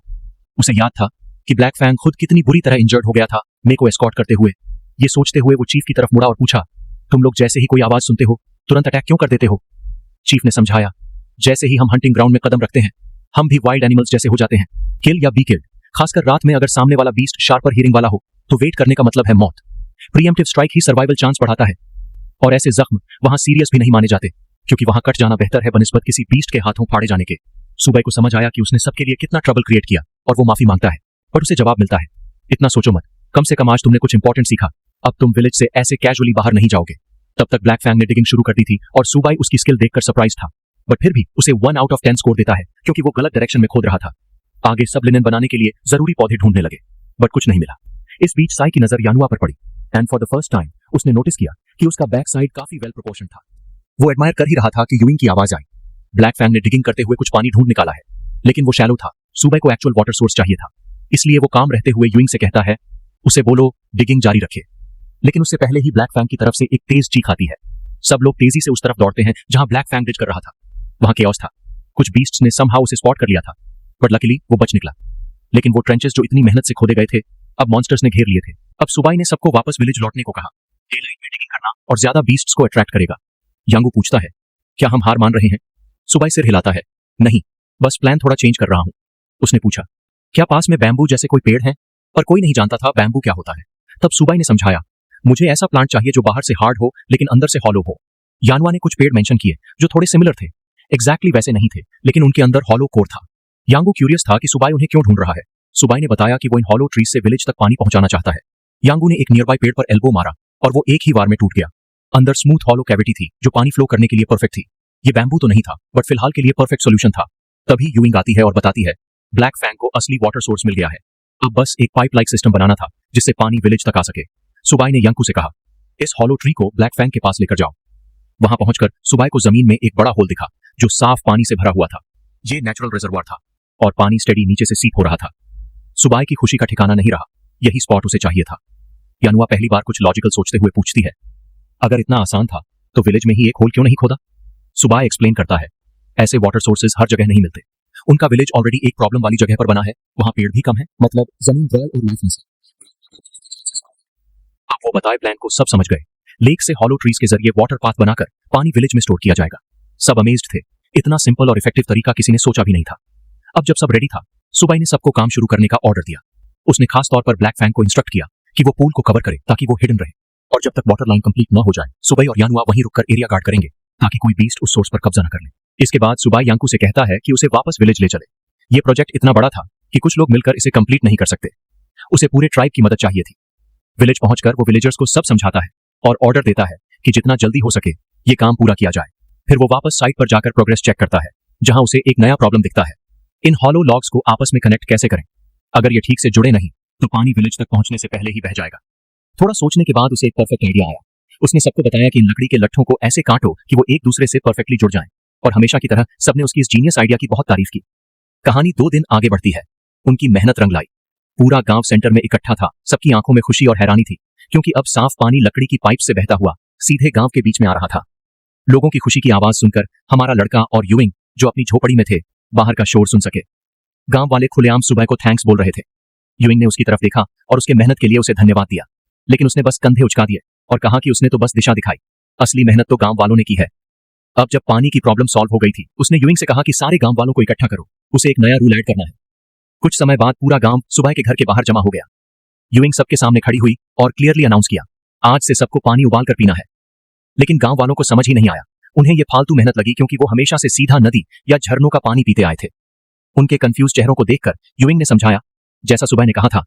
उसे याद था कि ब्लैक फैंग खुद कितनी बुरी तरह इंजर्ड हो गया था मे को एस्कॉर्ट करते हुए। ये सोचते हुए वो चीफ की तरफ मुड़ा और पूछा, तुम लोग जैसे ही कोई आवाज सुनते हो तुरंत अटैक क्यों कर देते हो? चीफ ने समझाया, जैसे ही हम हंटिंग ग्राउंड में कदम रखते हैं हम भी वाइल्ड एनिमल्स जैसे हो जाते हैं, किल या बी किल्ड। खासकर रात में अगर सामने वाला बीस्ट शार्पर हियरिंग वाला हो तो वेट करने का मतलब है मौत। प्रीएम्प्टिव स्ट्राइक ही सर्वाइवल चांस बढ़ाता है, और ऐसे जख्म वहां सीरियस भी नहीं माने जाते क्योंकि वहां कट जाना बेहतर है बनिस्बत किसी बीस्ट के हाथों फाड़े जाने के। सुबाई को समझ आया कि उसने सबके लिए कितना ट्रबल क्रिएट किया और वो माफी मांगता है, पर उसे जवाब मिलता है, इतना सोचो मत, कम से कम आज तुमने कुछ इंपॉर्टेंट सीखा। अब तुम विलेज से ऐसे कैजुअली बाहर नहीं जाओगे। तब तक ब्लैक फैंग ने डिगिंग शुरू कर दी थी और सुबाई उसकी स्किल देखकर सरप्राइज था, बट फिर भी उसे 1 आउट ऑफ 10 स्कोर देता है क्योंकि वो गलत डायरेक्शन में खोद रहा था। आगे सब लिनन बनाने के लिए जरूरी पौधे ढूंढने लगे, बट कुछ नहीं मिला। इस बीच साई की नजर यानुआ पर पड़ी and for the first time उसने नोटिस किया कि उसका बैक साइड काफी वेल प्रोपोर्शन था। वो एडमायर कर ही रहा था कि यूइंग की आवाज आई। ब्लैक फैंग ने डिगिंग करते हुए कुछ पानी ढूंढ निकाला है, लेकिन वो शैलो था। सुबह को एक्चुअल वाटर सोर्स चाहिए था, इसलिए वो काम रहते हुए यूइंग से कहता है उसे बोलो डिगिंग जारी रखे। लेकिन उससे पहले ही ब्लैक फैंग की तरफ से एक तेज चीख आती है। सब लोग तेजी से उस तरफ दौड़ते हैं जहां ब्लैक फैंग डिज कर रहा था। वहां केओस था। कुछ बीस्ट्स ने समहाउ उसे स्पॉट कर लिया था, बट लकीली वो बच निकला। लेकिन वो ट्रेंचेस जो इतनी मेहनत से खोदे गए थे अब मॉन्स्टर्स ने घेर लिए थे। अब सुबाई ने सबको वापस विलेज लौटने को कहा। डेलाइट में डिगिंग करना और ज्यादा बीस्ट्स को अट्रैक्ट करेगा। यांगू पूछता है क्या हम हार मान रहे हैं? सुबाई सिर हिलाता है नहीं, बस प्लान थोड़ा चेंज कर रहा हूं। उसने पूछा क्या पास में बैम्बू जैसे कोई पेड़ है? पर कोई नहीं जानता था बैम्बू क्या होता है। तब सुबाई ने समझाया मुझे ऐसा प्लांट चाहिए जो बाहर से हार्ड हो लेकिन अंदर से हॉलो हो। यानुआ ने कुछ पेड़ मेंशन किए जो थोड़े सिमिलर थे, एग्जैक्टली वैसे नहीं थे, लेकिन उनके अंदर हॉलो कोर था। यांगू क्यूरियस था कि सुबाई उन्हें क्यों ढूंढ रहा है। सुबाई ने बताया कि वो इन हॉलो ट्रीज से विलेज तक पानी पहुंचाना चाहता है। यांगू ने एक नियरबाई पेड़ पर एल्बो मारा और वो एक ही वार में टूट गया। अंदर स्मूथ हॉलो कैविटी थी जो पानी फ्लो करने के लिए परफेक्ट थी। ये बैम्बू तो नहीं था, बट फिलहाल के लिए परफेक्ट सोल्यूशन था। तभी यूइंग आती है और बताती है ब्लैक फैंग को असली वाटर सोर्स मिल गया है। अब बस एक पाइप लाइक सिस्टम बनाना था जिससे पानी विलेज तक आ सके। सुबाई ने यांगू से कहा इस हॉलो ट्री को ब्लैक फैंग के पास लेकर जाओ। वहां पहुंचकर सुबाई को जमीन में एक बड़ा होल दिखा जो साफ पानी से भरा हुआ था। ये नेचुरल रिजर्वायर था और पानी स्टेडी नीचे से सीप हो रहा था। सुबाई की खुशी का ठिकाना नहीं रहा, यही स्पॉट उसे चाहिए था। यानुआ पहली बार कुछ लॉजिकल सोचते हुए पूछती है अगर इतना आसान था तो विलेज में ही एक होल क्यों नहीं खोदा? सुबाई एक्सप्लेन करता है ऐसे वाटर सोर्सेज हर जगह नहीं मिलते। उनका विलेज ऑलरेडी एक प्रॉब्लम वाली जगह पर बना है, वहां पेड़ भी कम है, मतलब जमीन ड्राई और लाइफलेस है। अब वो बताए प्लान को सब समझ गए। लेक से हॉलो ट्रीज के जरिए वाटर पाथ बनाकर पानी विलेज में स्टोर किया जाएगा। सब अमेज्ड थे, इतना सिंपल और इफेक्टिव तरीका किसी ने सोचा भी नहीं था। अब जब सब रेडी था सुबाई ने सबको काम शुरू करने का ऑर्डर दिया। उसने खास तौर पर ब्लैक फैंग को इंस्ट्रक्ट किया कि वो पूल को कवर करे ताकि वो हिडन रहे, और जब तक वाटर लाइन कंप्लीट न हो जाए सुबाई और यानुआ वहीं रुककर एरिया गार्ड करेंगे ताकि कोई बीस्ट उस सोर्स पर कब्जा न कर ले। इसके बाद सुबाई यांकू से कहता है कि उसे वापस विलेज ले चले। ये प्रोजेक्ट इतना बड़ा था कि कुछ लोग मिलकर इसे कंप्लीट नहीं कर सकते, उसे पूरे ट्राइब की मदद चाहिए थी। विलेज पहुंचकर वो विलेजर्स को सब समझाता है और ऑर्डर देता है कि जितना जल्दी हो सके ये काम पूरा किया जाए। फिर वो वापस साइट पर जाकर प्रोग्रेस चेक करता है जहां उसे एक नया प्रॉब्लम दिखता है। इन हॉलो लॉग्स को आपस में कनेक्ट कैसे करें? अगर ये ठीक से जुड़े नहीं तो पानी विलेज तक पहुंचने से पहले ही बह जाएगा। थोड़ा सोचने के बाद उसे एक परफेक्ट आइडिया आया। उसने सबको बताया कि इन लकड़ी के लट्ठों को ऐसे काटो कि वो एक दूसरे से परफेक्टली जुड़ जाएं, और हमेशा की तरह सबने उसकी इस जीनियस आइडिया की बहुत तारीफ की। कहानी 2 दिन आगे बढ़ती है। उनकी मेहनत रंग लाई। पूरा गांव सेंटर में इकट्ठा था। सबकी आंखों में खुशी और हैरानी थी क्योंकि अब साफ पानी लकड़ी की पाइप से बहता हुआ सीधे गांव के बीच में आ रहा था। लोगों की खुशी की आवाज सुनकर हमारा लड़का और यूइंग जो अपनी झोपड़ी में थे बाहर का शोर सुन सके। गांव वाले खुलेआम सुबह को थैंक्स बोल रहे थे। यूइंग ने उसकी तरफ देखा और उसके मेहनत के लिए उसे धन्यवाद दिया, लेकिन उसने बस कंधे उचका दिए और कहा कि उसने तो बस दिशा दिखाई, असली मेहनत तो गांव वालों ने की है। अब जब पानी की प्रॉब्लम सॉल्व हो गई थी उसने यूइंग से कहा कि सारे गांव वालों को इकट्ठा करो, उसे एक नया रूल ऐड करना है। कुछ समय बाद पूरा गांव सुबह के घर के बाहर जमा हो गया। यूइंग सबके सामने खड़ी हुई और क्लियरली अनाउंस किया आज से सबको पानी उबाल कर पीना है। लेकिन गांव वालों को समझ ही नहीं आया। उन्हें यह फालतू मेहनत लगी क्योंकि वो हमेशा से सीधा नदी या झरनों का पानी पीते आए थे। उनके कंफ्यूज चेहरों को देखकर यूइंग ने समझाया जैसा सुबह ने कहा था,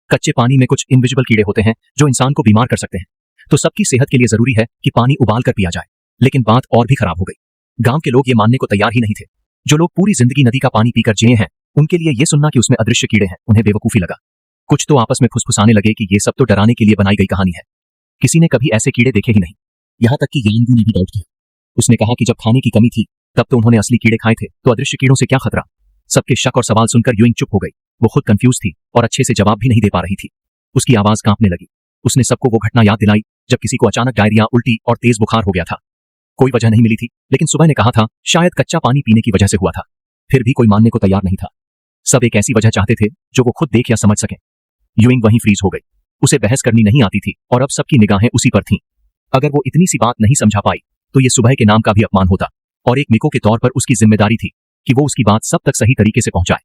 कच्चे पानी में कुछ इनविजिबल कीड़े होते हैं जो इंसान को बीमार कर सकते हैं, तो सबकी सेहत के लिए जरूरी है कि पानी उबाल कर पिया जाए। लेकिन बात और भी खराब हो गई। गांव के लोग ये मानने को तैयार ही नहीं थे। जो लोग पूरी जिंदगी नदी का पानी पीकर जिए हैं उनके लिए ये सुनना कि उसमें अदृश्य कीड़े हैं उन्हें बेवकूफी लगा। कुछ तो आपस में फुसफुसाने लगे कि ये सब तो डराने के लिए बनाई गई कहानी है, किसी ने कभी ऐसे कीड़े देखे ही नहीं। यहां तक कि यांगू ने भी डाउट किया। उसने कहा कि जब खाने की कमी थी तब तो उन्होंने असली कीड़े खाए थे, तो अदृश्य कीड़ों से क्या खतरा। सबके शक और सवाल सुनकर यूइंग चुप हो गई। वो खुद कंफ्यूज थी और अच्छे से जवाब भी नहीं दे पा रही थी। उसकी आवाज कांपने लगी। उसने सबको वो घटना याद दिलाई जब किसी को अचानक डायरिया, उल्टी और तेज बुखार हो गया था। कोई वजह नहीं मिली थी, लेकिन सुबह ने कहा था शायद कच्चा पानी पीने की वजह से हुआ था। फिर भी कोई मानने को तैयार नहीं था। सब एक ऐसी वजह चाहते थे जो वो खुद देख या समझ सके। यूइंग वहीं फ्रीज हो गई। उसे बहस करनी नहीं आती थी और अब सबकी निगाहें उसी पर थीं। अगर वो इतनी सी बात नहीं समझा पाई तो ये सुबह के नाम का भी अपमान होता, और एक मिको के तौर पर उसकी जिम्मेदारी थी कि वो उसकी बात सब तक सही तरीके से पहुंचाए।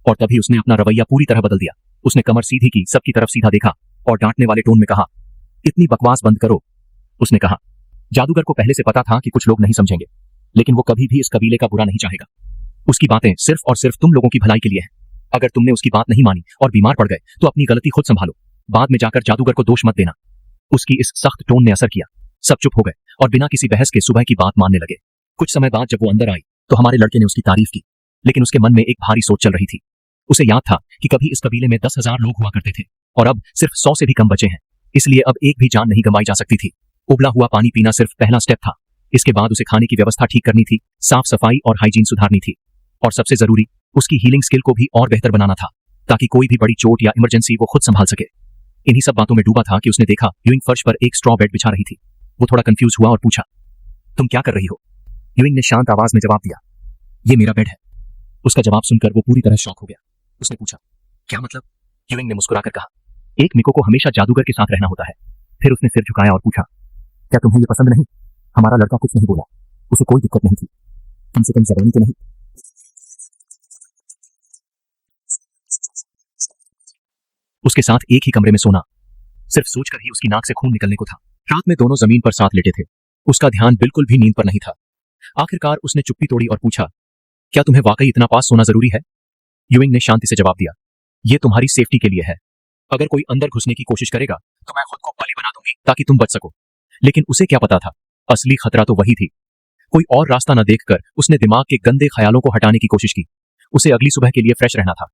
और तभी उसने अपना रवैया पूरी तरह बदल दिया। उसने कमर सीधी की, सबकी तरफ सीधा देखा और डांटने वाले टोन में कहा, इतनी बकवास बंद करो। उसने कहा, जादूगर को पहले से पता था कि कुछ लोग नहीं समझेंगे, लेकिन वो कभी भी इस कबीले का बुरा नहीं चाहेगा। उसकी बातें सिर्फ और सिर्फ तुम लोगों की भलाई के लिए हैं। अगर तुमने उसकी बात नहीं मानी और बीमार पड़ गए तो अपनी गलती खुद संभालो। बाद में जाकर जादूगर को दोष मत देना। उसकी इस सख्त टोन ने असर किया। सब चुप हो गए और बिना किसी बहस के सुबह की बात मानने लगे। कुछ समय बाद जब वो अंदर आई तो हमारे लड़के ने उसकी तारीफ की, लेकिन उसके मन में एक भारी सोच चल रही थी। उसे याद था कि कभी इस कबीले में 10,000 लोग हुआ करते थे और अब सिर्फ 100 से भी कम बचे हैं, इसलिए अब एक भी जान नहीं गंवाई जा सकती थी। उबला हुआ पानी पीना सिर्फ पहला स्टेप था। इसके बाद उसे खाने की व्यवस्था ठीक करनी थी, साफ सफाई और हाइजीन सुधारनी थी, और सबसे जरूरी उसकी हीलिंग स्किल को भी और बेहतर बनाना था ताकि कोई भी बड़ी चोट या इमरजेंसी वो खुद संभाल सके। इन्हीं सब बातों में डूबा था कि उसने देखा यूइंग फर्श पर एक स्ट्रॉ बेड बिछा रही थी। वो थोड़ा कंफ्यूज हुआ और पूछा, तुम क्या कर रही हो? यूइंग ने शांत आवाज में जवाब दिया, ये मेरा बेड है। उसका जवाब सुनकर वो पूरी तरह शॉक हो गया। उसने पूछा, क्या मतलब? यूइंग ने मुस्कुराकर कहा, एक मिको को हमेशा जादूगर के साथ रहना होता है। फिर उसने सिर झुकाया और पूछा, क्या तुम्हें ये पसंद नहीं? हमारा लड़का कुछ नहीं बोला, उसे कोई दिक्कत नहीं थी, कम से कम जबानी तो नहीं। उसके साथ एक ही कमरे में सोना, सिर्फ सोचकर ही उसकी नाक से खून निकलने को था। रात में दोनों जमीन पर साथ लेटे थे। उसका ध्यान बिल्कुल भी नींद पर नहीं था। आखिरकार उसने चुप्पी तोड़ी और पूछा, क्या तुम्हें वाकई इतना पास सोना जरूरी है? यूइंग ने शांति से जवाब दिया, यह तुम्हारी सेफ्टी के लिए है। अगर कोई अंदर घुसने की कोशिश करेगा तो मैं खुद को बलि बना दूंगी ताकि तुम बच सको। लेकिन उसे क्या पता था, असली खतरा तो वही थी। कोई और रास्ता न देखकर उसने दिमाग के गंदे ख्यालों को हटाने की कोशिश की। उसे अगली सुबह के लिए फ्रेश रहना था,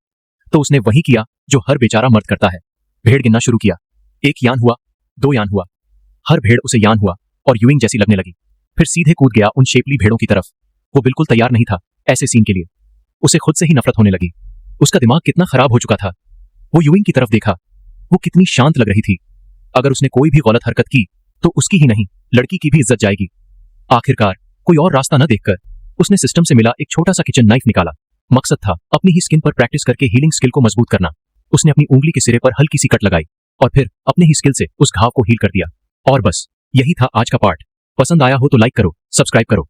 तो उसने वही किया जो हर बेचारा मर्द करता है, भेड़ गिनना शुरू किया। 1 यान हुआ, 2 यान हुआ, हर भेड़ उसे यान हुआ और यूइंग जैसी लगने लगी। फिर सीधे कूद गया उन शेपली भेड़ों की तरफ। वो बिल्कुल तैयार नहीं था ऐसे सीन के लिए। उसे खुद से ही नफरत होने लगी। उसका दिमाग कितना खराब हो चुका था। वो यूइंग की तरफ देखा, वो कितनी शांत लग रही थी। अगर उसने कोई भी गलत हरकत की तो उसकी ही नहीं, लड़की की भी इज्जत जाएगी। आखिरकार कोई और रास्ता न देखकर उसने सिस्टम से मिला एक छोटा सा किचन नाइफ निकाला। मकसद था अपनी ही स्किन पर प्रैक्टिस करके हीलिंग स्किल को मजबूत करना। उसने अपनी उंगली के सिरे पर हल्की सी कट लगाई और फिर अपने ही स्किल से उस घाव को हील कर दिया। और बस यही था आज का पार्ट। पसंद आया हो तो लाइक करो, सब्सक्राइब करो